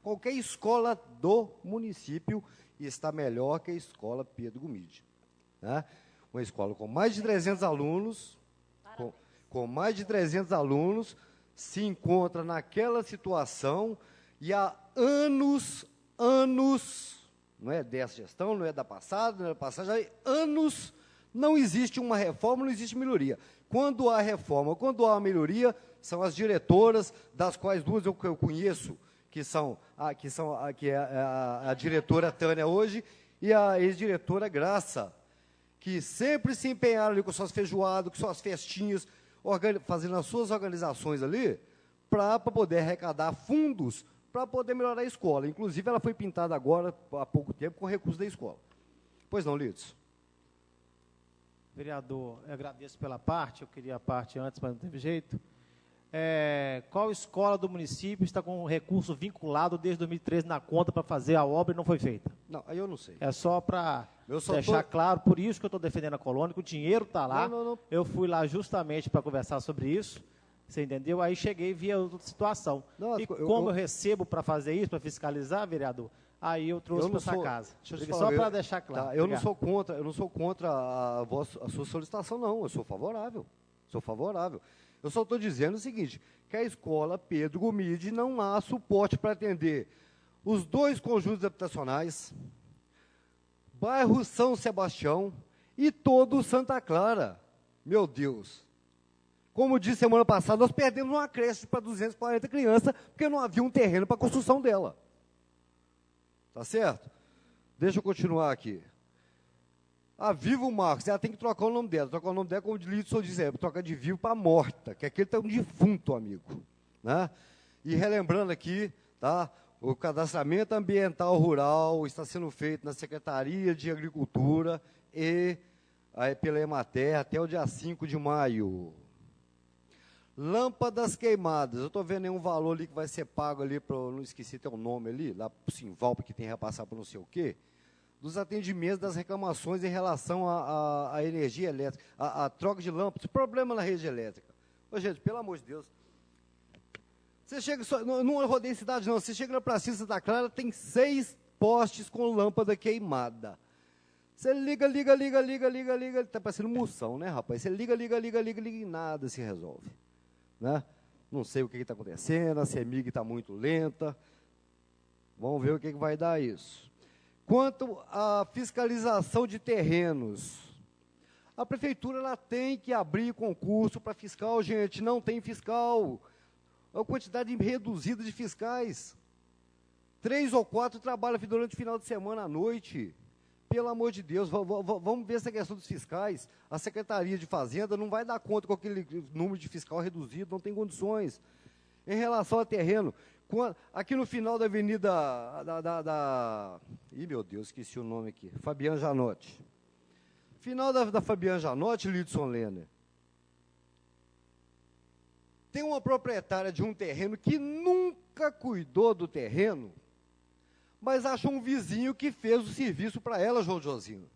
Qualquer escola do município está melhor que a escola Pedro Gomide. Né? Uma escola com mais de 300 alunos, com mais de 300 alunos, se encontra naquela situação e há anos, não é dessa gestão, não é da passada, não é da passada, já há anos não existe uma reforma, não existe melhoria. Quando há reforma, quando há melhoria, são as diretoras, das quais duas eu conheço, que é a diretora Tânia hoje e a ex-diretora Graça, que sempre se empenharam ali com suas feijoadas, com suas festinhas, fazendo as suas organizações ali, para poder arrecadar fundos para poder melhorar a escola. Inclusive, ela foi pintada agora, há pouco tempo, com recurso da escola. Pois não, Lides? Vereador, eu agradeço pela parte, eu queria a parte antes, mas não teve jeito. Qual escola do município está com recurso vinculado desde 2013 na conta para fazer a obra e não foi feita? Não, aí eu não sei. É só para deixar claro, por isso que eu estou defendendo a colônia, que o dinheiro está lá. Não. Eu fui lá justamente para conversar sobre isso, você entendeu? Aí cheguei e vi a outra situação. Eu recebo para fazer isso, para fiscalizar, vereador, aí eu trouxe para essa casa. Só para deixar claro. Tá, eu não sou contra a sua solicitação, não. Eu sou favorável. Eu só estou dizendo o seguinte, que a escola Pedro Gomide não há suporte para atender os 2 conjuntos habitacionais, bairro São Sebastião e todo Santa Clara. Meu Deus. Como disse semana passada, nós perdemos uma creche para 240 crianças, porque não havia um terreno para a construção dela. Tá certo? Deixa eu continuar aqui. A Vivo Marcos, ela tem que trocar o nome dela. Trocar o nome dela, como o Lidson diz, trocar de vivo para morta, que aquele está um defunto, amigo. Né? E relembrando aqui, tá? O cadastramento ambiental rural está sendo feito na Secretaria de Agricultura e pela Emater até o dia 5 de maio. Lâmpadas queimadas. Eu estou vendo nenhum valor ali que vai ser pago ali, não esqueci teu nome ali, lá para o Simvalp, que tem que repassar para não sei o quê, dos atendimentos das reclamações em relação à energia elétrica, à troca de lâmpadas, problema na rede elétrica. Ô, gente, pelo amor de Deus. Você chega, não rodei cidade não, você chega na Praça Santa Clara, tem 6 postes com lâmpada queimada. Você liga, está parecendo moção, né, rapaz? Você liga e nada se resolve. Né? Não sei o que está acontecendo, a CEMIG está muito lenta. Vamos ver o que vai dar isso. Quanto à fiscalização de terrenos, a prefeitura ela tem que abrir concurso para fiscal, gente, não tem fiscal. É uma quantidade reduzida de fiscais. 3 ou 4 trabalham durante o final de semana à noite. Pelo amor de Deus, vamos ver essa questão dos fiscais. A Secretaria de Fazenda não vai dar conta com aquele número de fiscal reduzido, não tem condições. Em relação ao terreno, aqui no final da avenida Ih, meu Deus, esqueci o nome aqui. Fabiano Janotti. Final da Fabiano Janotti, Lidson Lenner. Tem uma proprietária de um terreno que nunca cuidou do terreno, mas achou um vizinho que fez o serviço para ela, João Josino.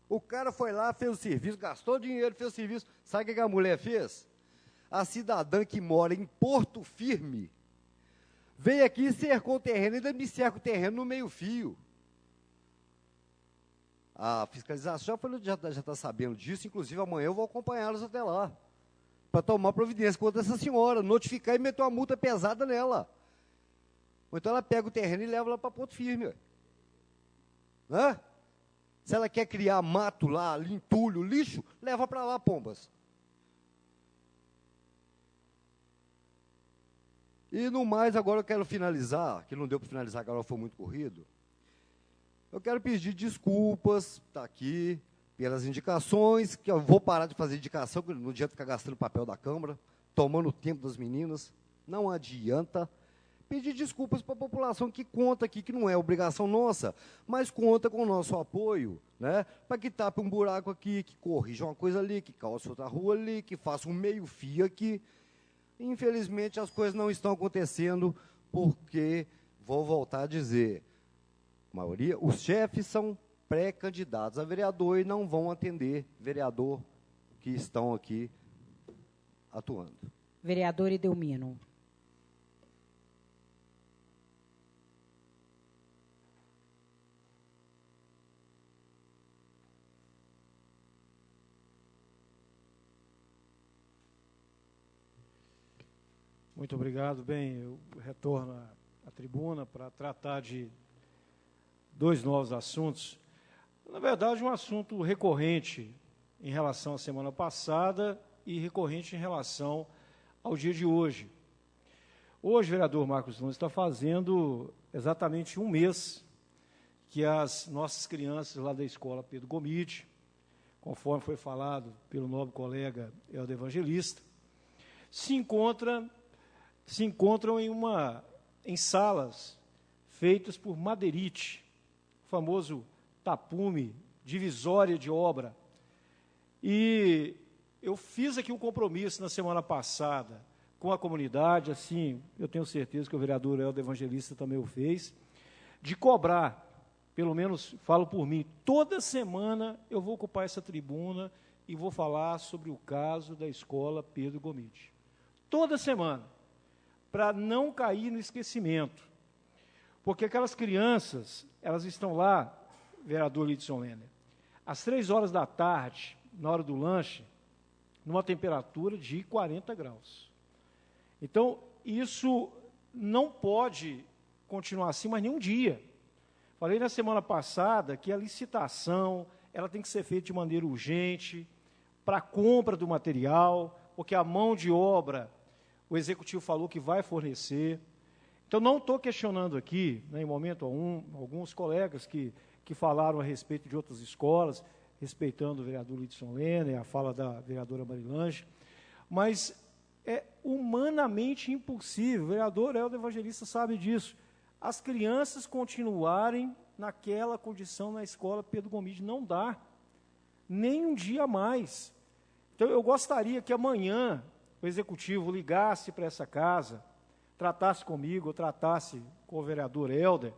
O cara foi lá, fez o serviço, gastou dinheiro, fez o serviço. Sabe o que a mulher fez? A cidadã que mora em Porto Firme veio aqui e cercou o terreno, ainda me cerca o terreno no meio-fio. A fiscalização já está sabendo disso, inclusive amanhã eu vou acompanhá-los até lá, para tomar providência contra essa senhora, notificar e meter uma multa pesada nela. Ou então ela pega o terreno e leva lá para Porto Firme. Né? Se ela quer criar mato lá, entulho, lixo, leva para lá, pombas. E no mais, agora eu quero finalizar, que não deu para finalizar, que agora foi muito corrido. Eu quero pedir desculpas, está aqui, pelas indicações, que eu vou parar de fazer indicação, que não adianta ficar gastando papel da Câmara, tomando o tempo das meninas, não adianta. Pedir desculpas para a população que conta aqui, que não é obrigação nossa, mas conta com o nosso apoio, né? Para que tape um buraco aqui, que corrija uma coisa ali, que calce outra rua ali, que faça um meio-fio aqui. Infelizmente, as coisas não estão acontecendo, porque, vou voltar a dizer, a maioria, os chefes são pré-candidatos a vereador e não vão atender vereador que estão aqui atuando. Vereador Edelmino. Muito obrigado. Bem, eu retorno à tribuna para tratar de 2 novos assuntos. Na verdade, um assunto recorrente em relação à semana passada e recorrente em relação ao dia de hoje. Hoje, o vereador Marcos Nunes está fazendo exatamente 1 mês que as nossas crianças lá da escola Pedro Gomide, conforme foi falado pelo nobre colega Helder Evangelista, se encontram em salas feitas por madeirite, o famoso tapume, divisória de obra. E eu fiz aqui um compromisso na semana passada com a comunidade, assim, eu tenho certeza que o vereador Helder Evangelista também o fez, de cobrar, pelo menos falo por mim, toda semana eu vou ocupar essa tribuna e vou falar sobre o caso da escola Pedro Gomide. Toda semana, para não cair no esquecimento. Porque aquelas crianças, elas estão lá, vereador Lidson Lenner, às 3 horas da tarde, na hora do lanche, numa temperatura de 40 graus. Então, isso não pode continuar assim mais nenhum dia. Falei na semana passada que a licitação, ela tem que ser feita de maneira urgente, para a compra do material, porque a mão de obra, o executivo falou que vai fornecer. Então, não estou questionando aqui, né, em momento algum, alguns colegas que falaram a respeito de outras escolas, respeitando o vereador Lidson Lenner, a fala da vereadora Marilange, mas é humanamente impossível, o vereador Helder Evangelista sabe disso, as crianças continuarem naquela condição na escola Pedro Gomide, não dá, nem um dia a mais. Então, eu gostaria que amanhã o executivo ligasse para essa casa, tratasse comigo, ou tratasse com o vereador Helder,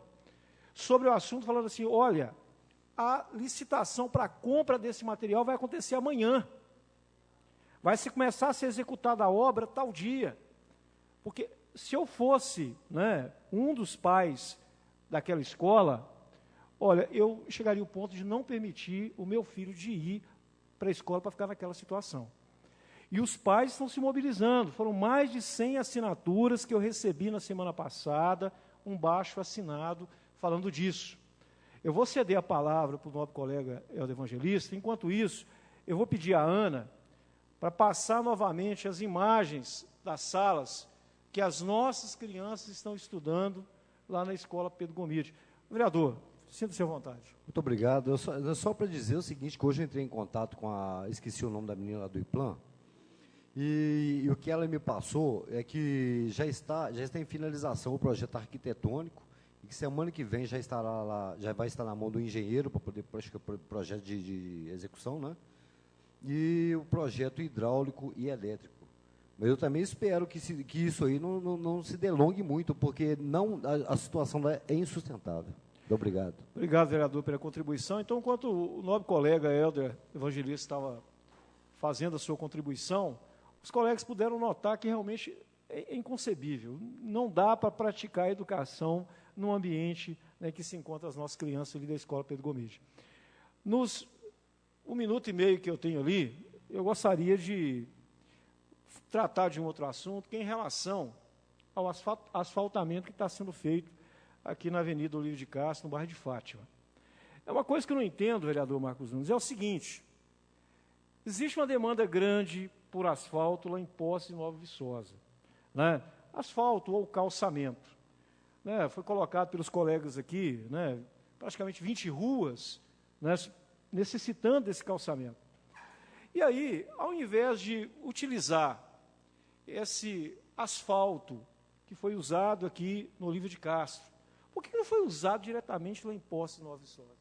sobre o assunto, falando assim, olha, a licitação para a compra desse material vai acontecer amanhã. Vai se começar a ser executada a obra tal dia. Porque se eu fosse, né, um dos pais daquela escola, olha, eu chegaria ao ponto de não permitir o meu filho de ir para a escola para ficar naquela situação. E os pais estão se mobilizando. Foram mais de 100 assinaturas que eu recebi na semana passada, um baixo assinado falando disso. Eu vou ceder a palavra para o nosso colega Helder Evangelista. Enquanto isso, eu vou pedir à Ana para passar novamente as imagens das salas que as nossas crianças estão estudando lá na escola Pedro Gomide. Vereador, sinta-se à vontade. Muito obrigado. Só para dizer o seguinte, que hoje eu entrei em contato com esqueci o nome da menina lá do IPLAN, e o que ela me passou é que já está em finalização o projeto arquitetônico, e que semana que vem já vai estar na mão do engenheiro para poder projeto de execução, né? E o projeto hidráulico e elétrico. Mas eu também espero que isso aí não se delongue muito, porque a situação lá é insustentável. Muito obrigado. Obrigado, vereador, pela contribuição. Então, enquanto o nobre colega Helder Evangelista estava fazendo a sua contribuição, os colegas puderam notar que realmente é inconcebível. Não dá para praticar a educação no ambiente, né, que se encontram as nossas crianças ali da escola Pedro Gomide. Nos 1 minuto e meio que eu tenho ali, eu gostaria de tratar de um outro assunto, que é em relação ao asfaltamento que está sendo feito aqui na Avenida Olívio de Castro, no bairro de Fátima. É uma coisa que eu não entendo, vereador Marcos Nunes, é o seguinte, existe uma demanda grande por asfalto lá em Poços e Nova Viçosa, né? Asfalto ou calçamento, né? Foi colocado pelos colegas aqui, né, praticamente 20 ruas, né, necessitando desse calçamento. E aí, ao invés de utilizar esse asfalto que foi usado aqui no Olívio de Castro, por que não foi usado diretamente lá em Poços e Nova Viçosa?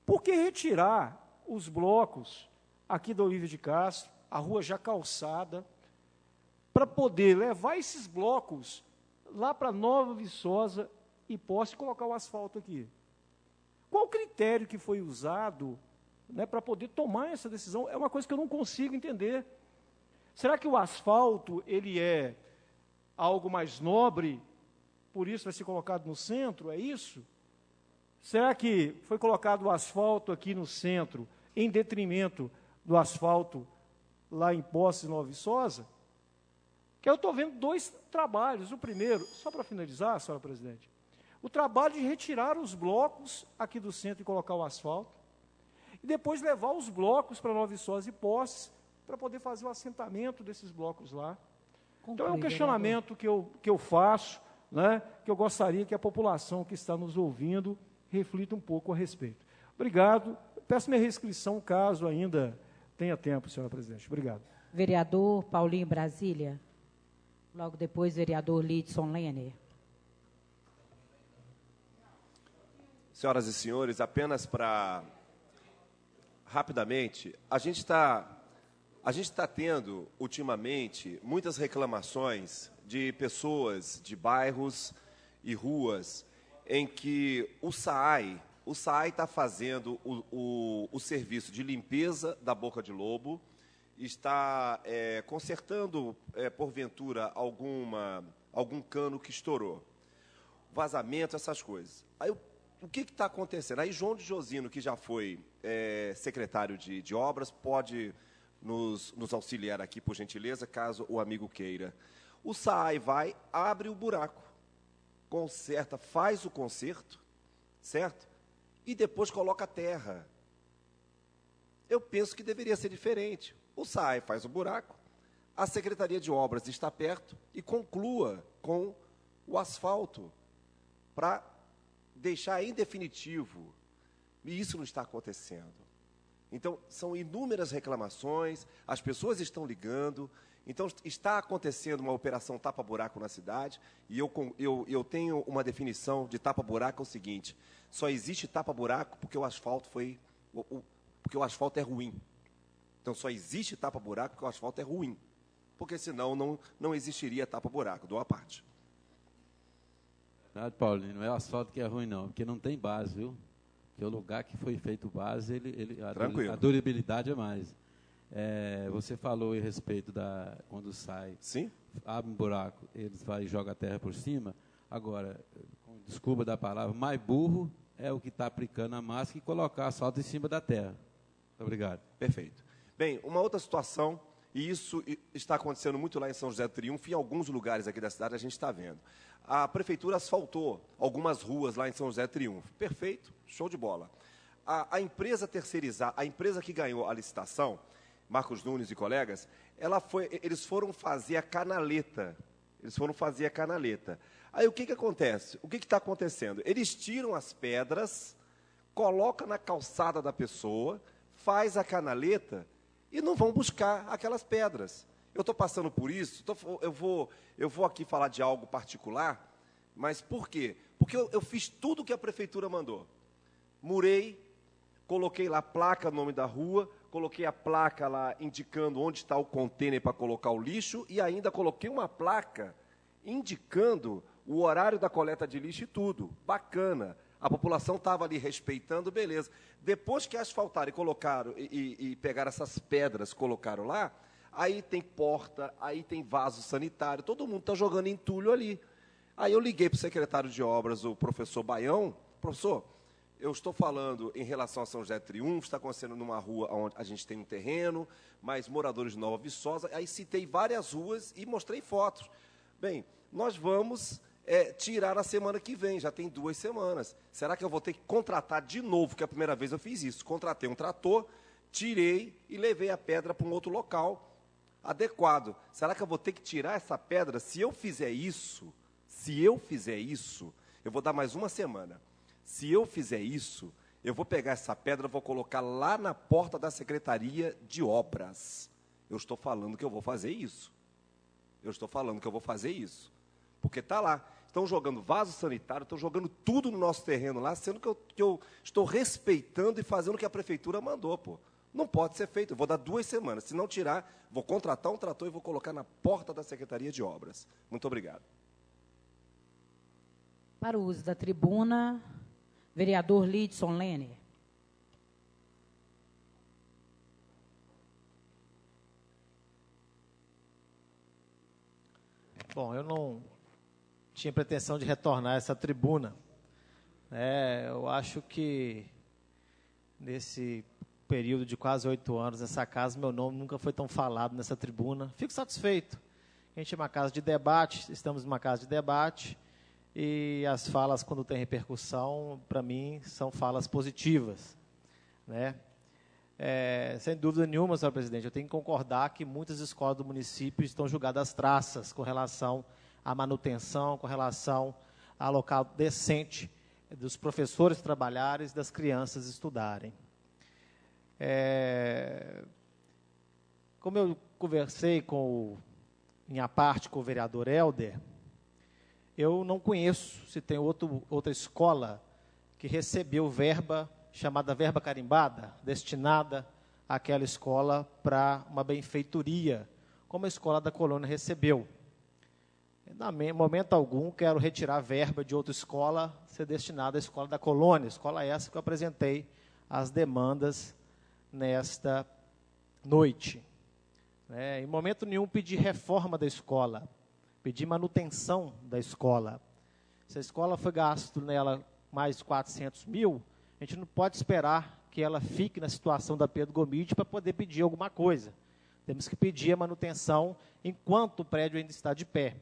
Por que retirar os blocos aqui do Olívio de Castro, a rua já calçada, para poder levar esses blocos lá para Nova Viçosa e Poços e colocar o asfalto aqui? Qual o critério que foi usado, né, para poder tomar essa decisão? É uma coisa que eu não consigo entender. Será que o asfalto ele é algo mais nobre, por isso vai ser colocado no centro? É isso? Será que foi colocado o asfalto aqui no centro em detrimento do asfalto lá em Poços e Nova Viçosa? Que eu estou vendo dois trabalhos. O primeiro, só para finalizar, senhora presidente, o trabalho de retirar os blocos aqui do centro e colocar o asfalto, e depois levar os blocos para Nova Viçosa e Poços, para poder fazer o assentamento desses blocos lá. Então, é um questionamento que eu faço, né, que eu gostaria que a população que está nos ouvindo reflita um pouco a respeito. Obrigado. Peço minha reinscrição, caso ainda tenha tempo, senhora presidente. Obrigado. Vereador Paulinho Brasília. Logo depois, vereador Lidson Lenner. Senhoras e senhores, apenas para, rapidamente, a gente está tendo, ultimamente, muitas reclamações de pessoas de bairros e ruas em que o SAAI está fazendo o serviço de limpeza da boca de lobo, está consertando, porventura, algum cano que estourou, vazamento, essas coisas. Aí, o que está acontecendo? Aí, João de Josino, que já foi secretário de obras, pode nos auxiliar aqui, por gentileza, caso o amigo queira. O SAAI vai, abre o buraco, conserta, faz o conserto, certo? E depois coloca a terra. Eu penso que deveria ser diferente. O SAAI faz o buraco, a Secretaria de Obras está perto e conclua com o asfalto para deixar em definitivo. E isso não está acontecendo. Então, são inúmeras reclamações, as pessoas estão ligando. Então, está acontecendo uma operação tapa-buraco na cidade, e eu tenho uma definição de tapa-buraco, é o seguinte: só existe tapa-buraco porque o asfalto porque o asfalto é ruim. Então, só existe tapa-buraco porque o asfalto é ruim. Porque, senão, não existiria tapa-buraco, dou a parte. Verdade, Paulinho, não é o asfalto que é ruim, não, porque não tem base, viu? Porque o lugar que foi feito base, a durabilidade é mais. Você falou a respeito quando sai, sim, abre um buraco, eles vai e joga a terra por cima. Agora, desculpa da palavra, mais burro é o que está aplicando a máscara e colocar asfalto em cima da terra. Muito obrigado. Perfeito. Bem, uma outra situação, e isso está acontecendo muito lá em São José do Triunfo, e em alguns lugares aqui da cidade a gente está vendo. A prefeitura asfaltou algumas ruas lá em São José do Triunfo. Perfeito, show de bola. A empresa terceirizada, a empresa que ganhou a licitação, Marcos Nunes e colegas, eles foram fazer a canaleta. Aí o que acontece? O que está acontecendo? Eles tiram as pedras, colocam na calçada da pessoa, faz a canaleta e não vão buscar aquelas pedras. Eu estou passando por isso, eu vou aqui falar de algo particular, mas por quê? Porque eu fiz tudo o que a prefeitura mandou. Murei, coloquei lá a placa, nome da rua, coloquei a placa lá indicando onde está o contêiner para colocar o lixo e ainda coloquei uma placa indicando o horário da coleta de lixo e tudo. Bacana. A população estava ali respeitando, beleza. Depois que asfaltaram e colocaram, e pegaram essas pedras, colocaram lá, aí tem porta, aí tem vaso sanitário, todo mundo está jogando entulho ali. Aí eu liguei para o secretário de obras, o professor Baião. Professor, eu estou falando em relação a São José do Triunfo, está acontecendo numa rua onde a gente tem um terreno, mas moradores de Nova Viçosa. Aí citei várias ruas e mostrei fotos. Bem, nós vamos tirar a semana que vem, já tem 2 semanas. Será que eu vou ter que contratar de novo, que a primeira vez eu fiz isso? Contratei um trator, tirei e levei a pedra para um outro local adequado. Será que eu vou ter que tirar essa pedra? Se eu fizer isso, eu vou dar mais 1 semana. Se eu fizer isso, eu vou pegar essa pedra, vou colocar lá na porta da Secretaria de Obras. Eu estou falando que eu vou fazer isso. Porque está lá. Estão jogando vaso sanitário, estão jogando tudo no nosso terreno lá, sendo que eu estou respeitando e fazendo o que a prefeitura mandou, pô. Não pode ser feito. Eu vou dar 2 semanas. Se não tirar, vou contratar um trator e vou colocar na porta da Secretaria de Obras. Muito obrigado. Para o uso da tribuna, vereador Lidson Lenner. Bom, eu não tinha pretensão de retornar a essa tribuna. Eu acho que nesse período de quase 8 anos nessa casa, meu nome nunca foi tão falado nessa tribuna. Fico satisfeito. A gente é uma casa de debate, estamos numa casa de debate, e as falas, quando tem repercussão, para mim, são falas positivas, né? Sem dúvida nenhuma, senhor presidente, eu tenho que concordar que muitas escolas do município estão julgadas às traças com relação à manutenção, com relação ao local decente dos professores trabalharem e das crianças estudarem. Como eu conversei minha parte com o vereador Helder, eu não conheço se tem outra escola que recebeu verba, chamada verba carimbada, destinada àquela escola para uma benfeitoria, como a escola da Colônia recebeu. Em momento algum, quero retirar verba de outra escola, ser destinada à escola da Colônia, escola essa que eu apresentei as demandas nesta noite. Em momento nenhum pedi reforma da escola, pedi manutenção da escola. Se a escola foi gasto nela mais de 400 mil, a gente não pode esperar que ela fique na situação da Pedro Gomide para poder pedir alguma coisa. Temos que pedir a manutenção enquanto o prédio ainda está de pé.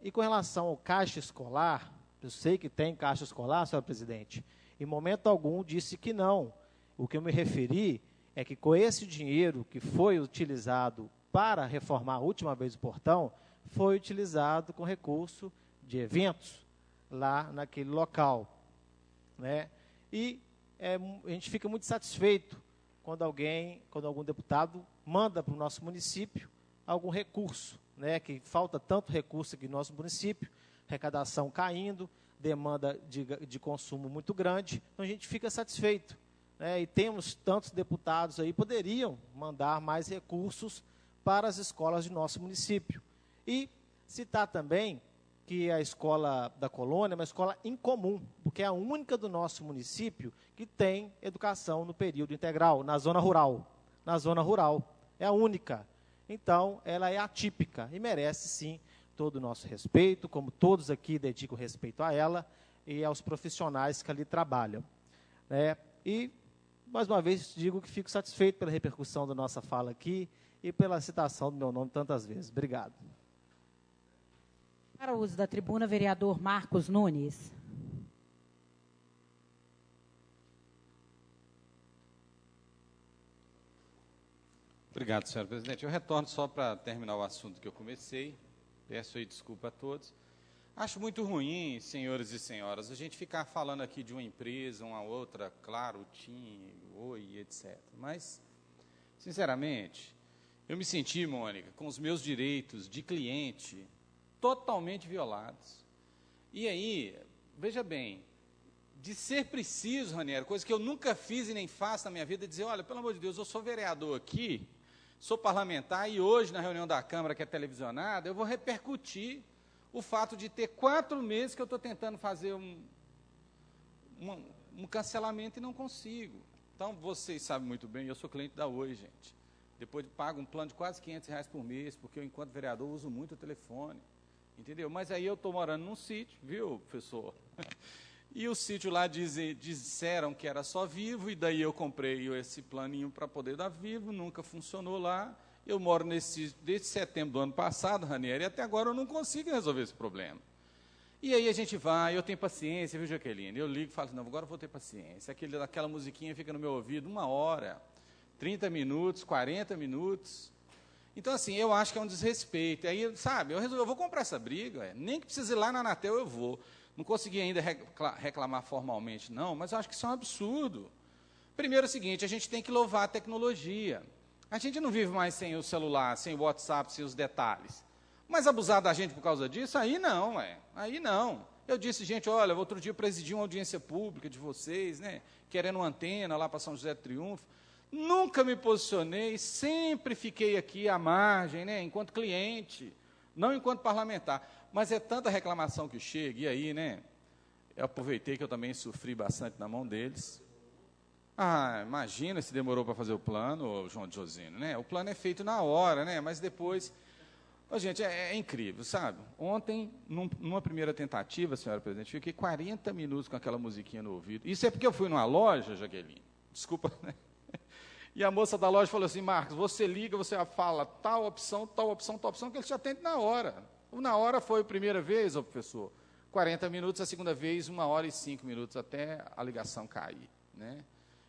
E com relação ao caixa escolar, eu sei que tem caixa escolar, senhor presidente, em momento algum disse que não. O que eu me referi é que com esse dinheiro que foi utilizado para reformar a última vez o portão, foi utilizado com recurso de eventos lá naquele local. E a gente fica muito satisfeito quando algum deputado manda para o nosso município algum recurso, que falta tanto recurso aqui no nosso município, arrecadação caindo, demanda de consumo muito grande, então a gente fica satisfeito. E temos tantos deputados aí, poderiam mandar mais recursos para as escolas de nosso município. E citar também que a escola da Colônia é uma escola incomum, porque é a única do nosso município que tem educação no período integral, na zona rural. Na zona rural, é a única. Então, ela é atípica e merece, sim, todo o nosso respeito, como todos aqui dedicam respeito a ela e aos profissionais que ali trabalham. E, mais uma vez, digo que fico satisfeito pela repercussão da nossa fala aqui e pela citação do meu nome tantas vezes. Obrigado. Para o uso da tribuna, vereador Marcos Nunes. Obrigado, senhor presidente. Eu retorno só para terminar o assunto que eu comecei. Peço aí desculpa a todos. Acho muito ruim, senhores e senhoras, a gente ficar falando aqui de uma empresa, uma outra, claro, TIM, Oi, etc. Mas, sinceramente, eu me senti, Mônica, com os meus direitos de cliente totalmente violados. E aí, veja bem, de ser preciso, Raniero, coisa que eu nunca fiz e nem faço na minha vida, dizer, olha, pelo amor de Deus, eu sou vereador aqui, sou parlamentar, e hoje, na reunião da Câmara, que é televisionada, eu vou repercutir o fato de ter 4 meses que eu estou tentando fazer um cancelamento e não consigo. Então, vocês sabem muito bem, eu sou cliente da Oi, gente. Depois pago um plano de quase R$500 por mês, porque eu, enquanto vereador, uso muito o telefone. Entendeu? Mas aí eu estou morando num sítio, viu, professor? E o sítio lá disseram que era só Vivo, e daí eu comprei esse planinho para poder dar Vivo, nunca funcionou lá. Eu moro nesse sítio desde setembro do ano passado, Ranieri, e até agora eu não consigo resolver esse problema. E aí a gente vai, eu tenho paciência, viu, Jaqueline? Eu ligo e falo assim, não, agora eu vou ter paciência. Aquela musiquinha fica no meu ouvido 1 hora, 30 minutos, 40 minutos. Então, assim, eu acho que é um desrespeito. Aí, sabe, eu vou comprar essa briga, nem que precise ir lá na Anatel, eu vou. Não consegui ainda reclamar formalmente, não, mas eu acho que isso é um absurdo. Primeiro é o seguinte, a gente tem que louvar a tecnologia. A gente não vive mais sem o celular, sem o WhatsApp, sem os detalhes. Mas abusar da gente por causa disso, aí não, aí não. Eu disse, gente, olha, outro dia eu presidi uma audiência pública de vocês, né, querendo uma antena lá para São José do Triunfo. Nunca me posicionei, sempre fiquei aqui à margem, né, enquanto cliente, não enquanto parlamentar. Mas é tanta reclamação que chega, e aí, né, eu aproveitei que eu também sofri bastante na mão deles. Ah, imagina se demorou para fazer o plano, João de Josino, né? O plano é feito na hora, né? Mas depois... Oh, gente, é incrível, sabe? Ontem, numa primeira tentativa, senhora presidente, fiquei 40 minutos com aquela musiquinha no ouvido. Isso é porque eu fui numa loja, Jaqueline, desculpa, né? E a moça da loja falou assim, Marcos, você liga, você fala tal opção, tal opção, tal opção, que ele te atende na hora. Na hora foi a primeira vez, ô professor, 40 minutos, a segunda vez, 1 hora e 5 minutos, até a ligação cair, né?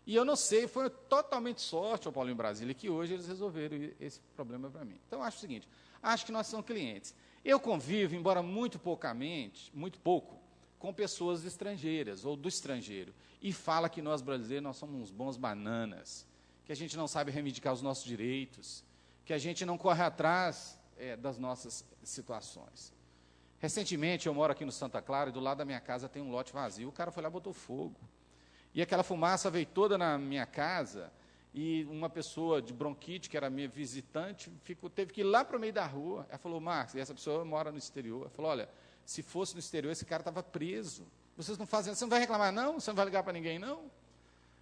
E eu não sei, foi totalmente sorte, o Paulinho Brasília, que hoje eles resolveram esse problema para mim. Então, eu acho o seguinte, acho que nós somos clientes. Eu convivo, embora muito pouco, com pessoas estrangeiras, ou do estrangeiro, e fala que nós, brasileiros, nós somos uns bons bananas, que a gente não sabe reivindicar os nossos direitos, que a gente não corre atrás das nossas situações. Recentemente, eu moro aqui no Santa Clara, e do lado da minha casa tem um lote vazio, o cara foi lá e botou fogo. E aquela fumaça veio toda na minha casa, e uma pessoa de bronquite, que era minha visitante, teve que ir lá para o meio da rua. Ela falou, Marcos, e essa pessoa mora no exterior. Ela falou, olha, se fosse no exterior, esse cara estava preso. Vocês não fazem, você não vai reclamar, não? Você não vai ligar para ninguém, não?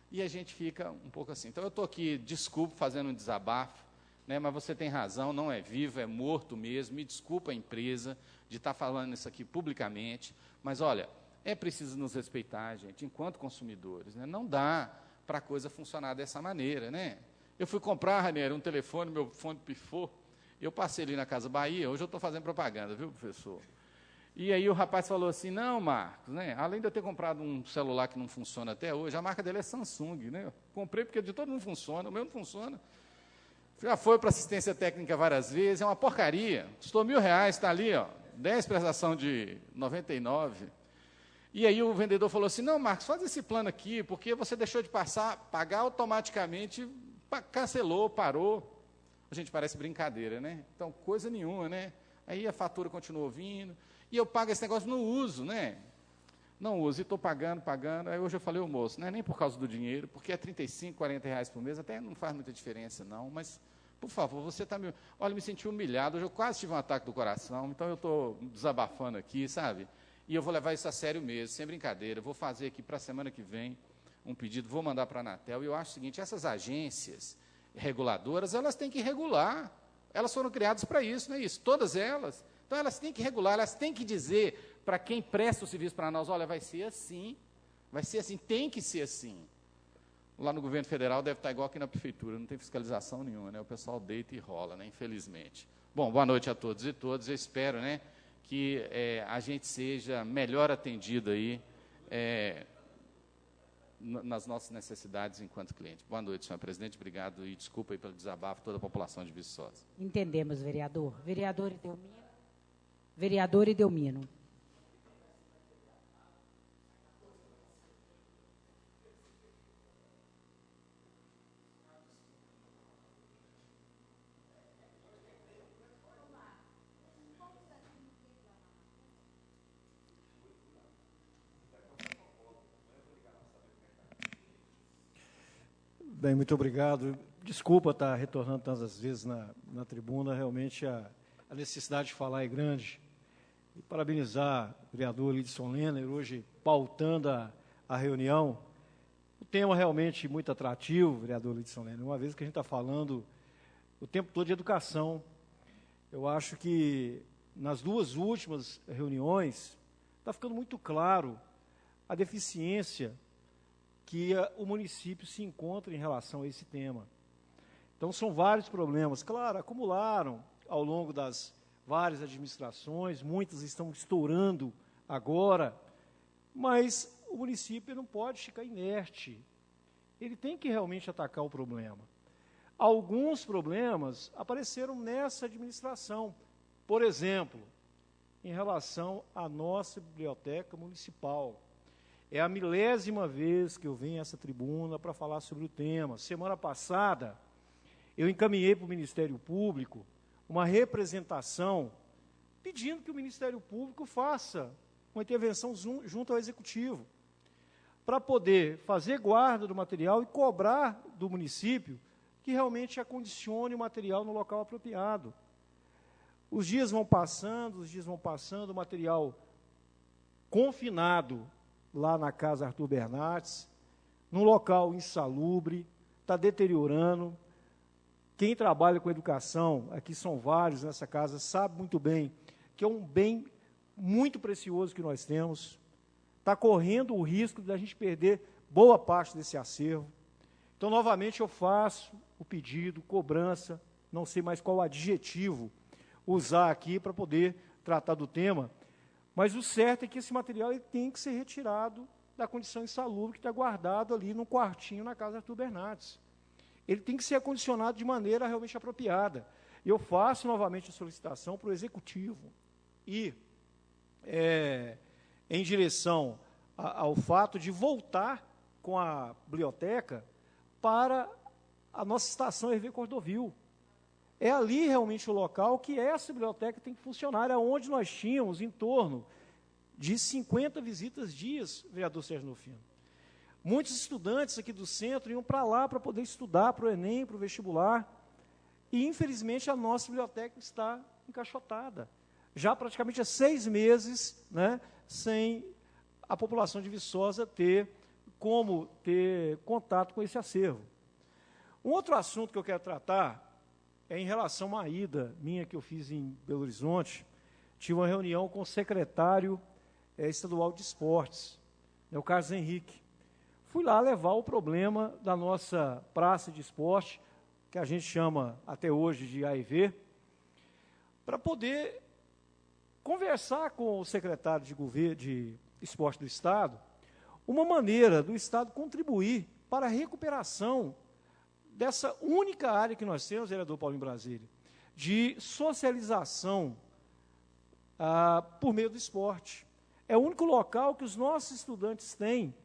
E a gente fica um pouco assim. Então, eu estou aqui, desculpe, fazendo um desabafo, né, mas você tem razão, não é vivo, é morto mesmo. Me desculpa a empresa de estar falando isso aqui publicamente, mas, olha, é preciso nos respeitar, gente, enquanto consumidores, né? Não dá para a coisa funcionar dessa maneira, né? Eu fui comprar, Ranieri, um telefone, meu fone pifou, eu passei ali na Casa Bahia, hoje eu estou fazendo propaganda, viu, professor? E aí o rapaz falou assim, não, Marcos, né, além de eu ter comprado um celular que não funciona até hoje, a marca dele é Samsung, né? Eu comprei porque de todo mundo funciona, o meu não funciona. Já foi para assistência técnica várias vezes, é uma porcaria, custou R$1.000, está ali, ó, 10 prestação de 99. E aí o vendedor falou assim, não, Marcos, faz esse plano aqui, porque você deixou de pagar automaticamente, cancelou, parou. A gente, parece brincadeira, né? Então, coisa nenhuma, né? Aí a fatura continuou vindo, e eu pago esse negócio, não uso, né? Não uso, e estou pagando. Aí hoje eu falei, ô moço, não é nem por causa do dinheiro, porque é R$35, R$40 por mês, até não faz muita diferença, não, mas, por favor, você está me... Olha, eu me senti humilhado, hoje eu quase tive um ataque do coração, então eu estou desabafando aqui, sabe? E eu vou levar isso a sério mesmo, sem brincadeira. Vou fazer aqui para a semana que vem um pedido, vou mandar para a Anatel. E eu acho o seguinte, essas agências reguladoras, elas têm que regular. Elas foram criadas para isso, não é isso? Todas elas. Então, elas têm que regular, elas têm que dizer para quem presta o serviço para nós, olha, vai ser assim, tem que ser assim. Lá no governo federal deve estar igual aqui na prefeitura, não tem fiscalização nenhuma, né? O pessoal deita e rola, né? Infelizmente. Bom, boa noite a todos e todas, eu espero, né, que a gente seja melhor atendido aí nas nossas necessidades enquanto cliente. Boa noite, senhor presidente, obrigado e desculpa aí pelo desabafo toda a população de Viçosa. Entendemos, vereador. Vereador Edelmino. Bem, muito obrigado. Desculpa estar retornando tantas vezes na tribuna, realmente a necessidade de falar é grande. E parabenizar o vereador Lidson Lenner, hoje pautando a reunião. O tema realmente muito atrativo, vereador Lidson Lenner, uma vez que a gente está falando o tempo todo de educação. Eu acho que nas duas últimas reuniões está ficando muito claro a deficiência que o município se encontra em relação a esse tema. Então, são vários problemas. Claro, acumularam ao longo das várias administrações, muitas estão estourando agora, mas o município não pode ficar inerte. Ele tem que realmente atacar o problema. Alguns problemas apareceram nessa administração. Por exemplo, em relação à nossa biblioteca municipal. É a 1000ª vez que eu venho a essa tribuna para falar sobre o tema. Semana passada, eu encaminhei para o Ministério Público uma representação pedindo que o Ministério Público faça uma intervenção junto ao Executivo, para poder fazer guarda do material e cobrar do município que realmente acondicione o material no local apropriado. Os dias vão passando, o material confinado lá na Casa Arthur Bernardes, num local insalubre, está deteriorando. Quem trabalha com educação, aqui são vários nessa casa, sabe muito bem que é um bem muito precioso que nós temos, está correndo o risco de a gente perder boa parte desse acervo. Então, novamente, eu faço o pedido, cobrança, não sei mais qual adjetivo usar aqui para poder tratar do tema, mas o certo é que esse material ele tem que ser retirado da condição insalubre que está guardado ali num quartinho na Casa Arthur Bernardes. Ele tem que ser acondicionado de maneira realmente apropriada. Eu faço novamente a solicitação para o Executivo e, em direção ao fato de voltar com a biblioteca para a nossa estação Hervé Cordovil. É ali realmente o local que essa biblioteca tem que funcionar, é onde nós tínhamos em torno de 50 visitas dias, vereador Sérgio Nofino. Muitos estudantes aqui do centro iam para lá para poder estudar para o Enem, para o vestibular, e infelizmente a nossa biblioteca está encaixotada. Já praticamente há 6 meses, né, sem a população de Viçosa ter como ter contato com esse acervo. Um outro assunto que eu quero tratar é em relação a uma ida minha que eu fiz em Belo Horizonte. Tive uma reunião com o secretário estadual de esportes, o Carlos Henrique. Fui lá levar o problema da nossa praça de esporte, que a gente chama até hoje de AEV, para poder conversar com o secretário de governo de esporte do Estado, uma maneira do Estado contribuir para a recuperação dessa única área que nós temos, vereador Paulinho Brasília, de socialização por meio do esporte. É o único local que os nossos estudantes têm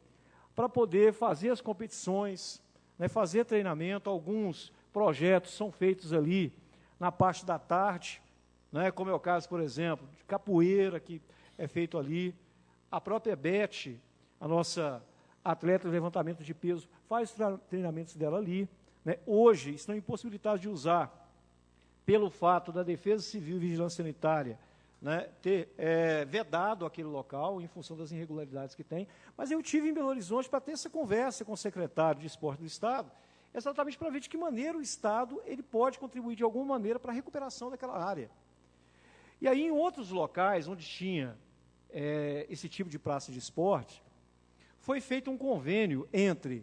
para poder fazer as competições, né, fazer treinamento. Alguns projetos são feitos ali na parte da tarde, né, como é o caso, por exemplo, de capoeira, que é feito ali. A própria Beth, a nossa atleta de levantamento de peso, faz treinamentos dela ali. Né. Hoje, estão impossibilitados de usar, pelo fato da Defesa Civil e Vigilância Sanitária, né, ter vedado aquele local em função das irregularidades que tem. Mas eu tive em Belo Horizonte para ter essa conversa com o secretário de Esporte do Estado, exatamente para ver de que maneira o Estado ele pode contribuir de alguma maneira para a recuperação daquela área. E aí, em outros locais onde tinha esse tipo de praça de esporte, foi feito um convênio entre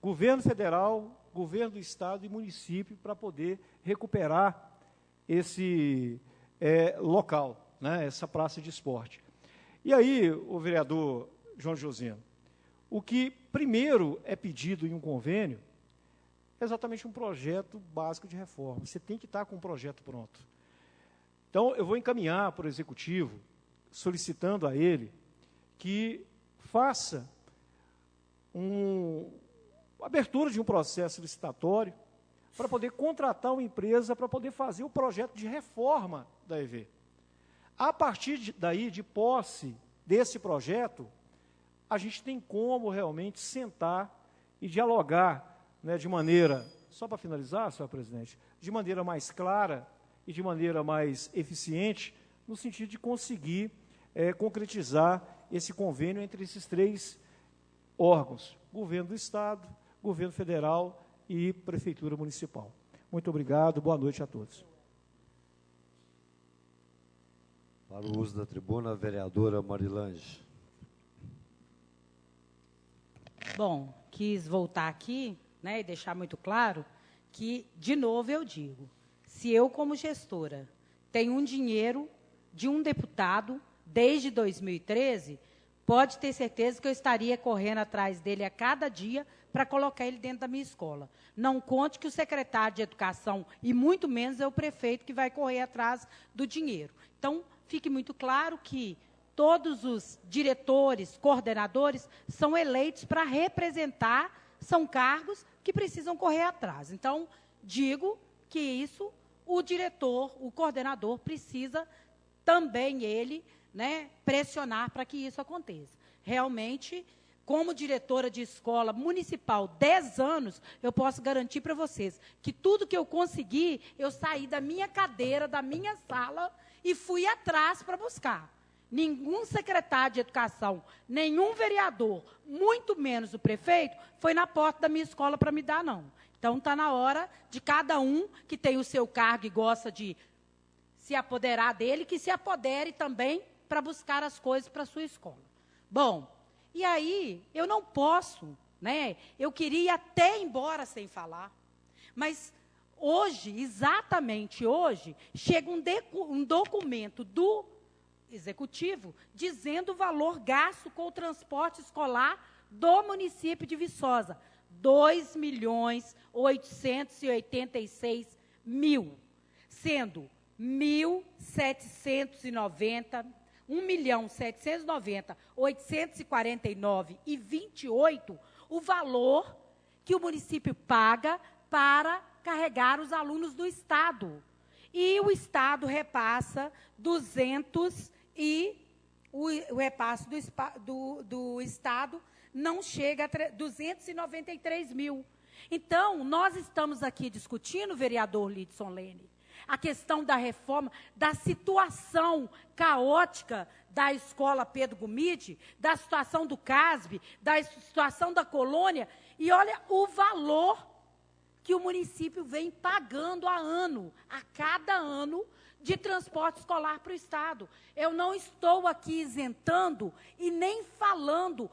governo federal, governo do Estado e município para poder recuperar esse local, né, essa praça de esporte. E aí, o vereador João Josino, o que primeiro é pedido em um convênio é exatamente um projeto básico de reforma. Você tem que estar com um projeto pronto. Então, eu vou encaminhar para o Executivo, solicitando a ele que faça uma abertura de um processo licitatório para poder contratar uma empresa para poder fazer o projeto de reforma da EV. A partir daí, de posse desse projeto, a gente tem como realmente sentar e dialogar, né, de maneira, só para finalizar, senhor presidente, de maneira mais clara e de maneira mais eficiente, no sentido de conseguir concretizar esse convênio entre esses 3 órgãos, governo do Estado, governo federal e Prefeitura Municipal. Muito obrigado, boa noite a todos. Para o uso da tribuna, a vereadora Marilange. Bom, quis voltar aqui, né, e deixar muito claro que, de novo, eu digo, se eu, como gestora, tenho um dinheiro de um deputado desde 2013, pode ter certeza que eu estaria correndo atrás dele a cada dia para colocar ele dentro da minha escola. Não conte que o secretário de Educação, e muito menos é o prefeito que vai correr atrás do dinheiro. Então, fique muito claro que todos os diretores, coordenadores, são eleitos para representar, são cargos que precisam correr atrás. Então, digo que isso, o diretor, o coordenador, precisa também ele, né, pressionar para que isso aconteça. Realmente, como diretora de escola municipal 10 anos, eu posso garantir para vocês que tudo que eu consegui, eu saí da minha cadeira, da minha sala e fui atrás para buscar. Nenhum secretário de educação, nenhum vereador, muito menos o prefeito, foi na porta da minha escola para me dar, não. Então, está na hora de cada um que tem o seu cargo e gosta de se apoderar dele, que se apodere também para buscar as coisas para a sua escola. Bom, e aí, eu não posso, né? Eu queria até ir embora sem falar, mas hoje, exatamente hoje, chega um documento do Executivo dizendo o valor gasto com o transporte escolar do município de Viçosa, R$ 2.886.000, sendo 1.790.849,28 o valor que o município paga para carregar os alunos do Estado. E o Estado repassa 200 e o repasse do Estado não chega a 293 mil. Então, nós estamos aqui discutindo, vereador Lidson Lene, a questão da reforma, da situação caótica da escola Pedro Gumide, da situação do CASB, da situação da colônia, e olha o valor que o município vem pagando a cada ano, de transporte escolar para o Estado. Eu não estou aqui isentando e nem falando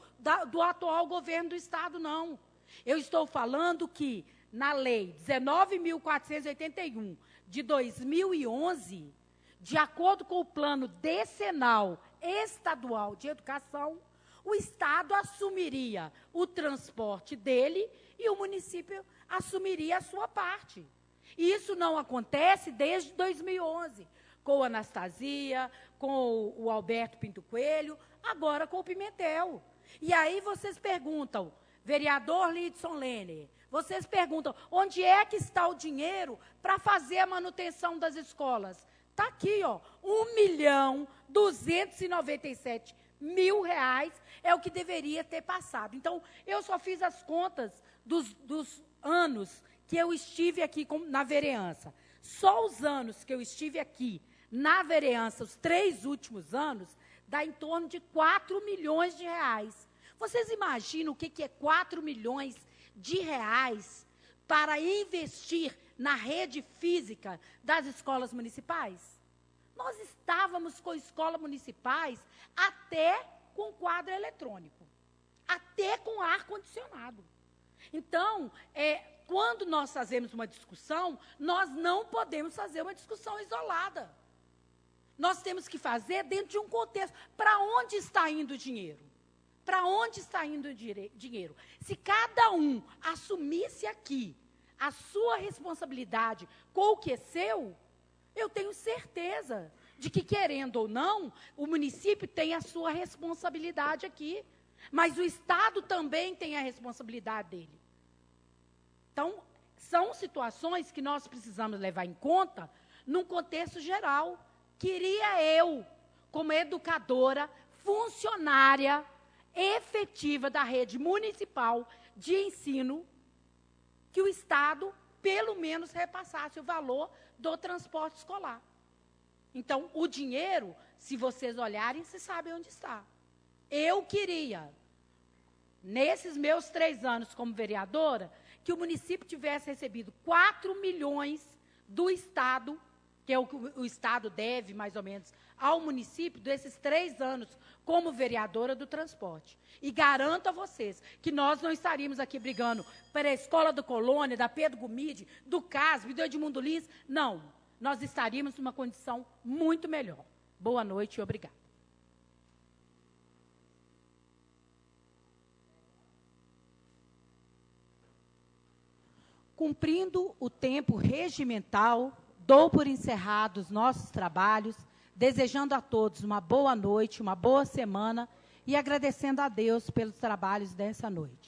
do atual governo do Estado, não. Eu estou falando que, na Lei 19.481, de 2011, de acordo com o Plano Decenal Estadual de Educação, o Estado assumiria o transporte dele e o município assumiria a sua parte. E isso não acontece desde 2011, com a Anastasia, com o Alberto Pinto Coelho, agora com o Pimentel. E aí vocês perguntam, vereador Lidson Lene, vocês perguntam, onde é que está o dinheiro para fazer a manutenção das escolas? Está aqui, ó, R$1.297.000 é o que deveria ter passado. Então, eu só fiz as contas dos anos que eu estive aqui na vereança. Só os anos que eu estive aqui na vereança, os 3 últimos anos, dá em torno de 4 milhões de reais. Vocês imaginam o que é 4 milhões de reais para investir na rede física das escolas municipais? Nós estávamos com escolas municipais até com quadro eletrônico, até com ar-condicionado. Então, quando nós fazemos uma discussão, nós não podemos fazer uma discussão isolada. Nós temos que fazer dentro de um contexto. Para onde está indo o dinheiro? Para onde está indo o dinheiro? Se cada um assumisse aqui a sua responsabilidade com o que é seu, eu tenho certeza de que, querendo ou não, o município tem a sua responsabilidade aqui. Mas o Estado também tem a responsabilidade dele. Então, são situações que nós precisamos levar em conta num contexto geral. Queria eu, como educadora, funcionária efetiva da rede municipal de ensino, que o Estado, pelo menos, repassasse o valor do transporte escolar. Então, o dinheiro, se vocês olharem, vocês sabem onde está. Eu queria, nesses meus 3 anos como vereadora, que o município tivesse recebido 4 milhões do Estado, que é o que o Estado deve, mais ou menos, ao município, desses 3 anos como vereadora do transporte. E garanto a vocês que nós não estaríamos aqui brigando para a Escola do Colônia, da Pedro Gumide, do CASB, do Edmundo Lins. Não, nós estaríamos numa condição muito melhor. Boa noite e obrigada. Cumprindo o tempo regimental, dou por encerrados nossos trabalhos, desejando a todos uma boa noite, uma boa semana e agradecendo a Deus pelos trabalhos dessa noite.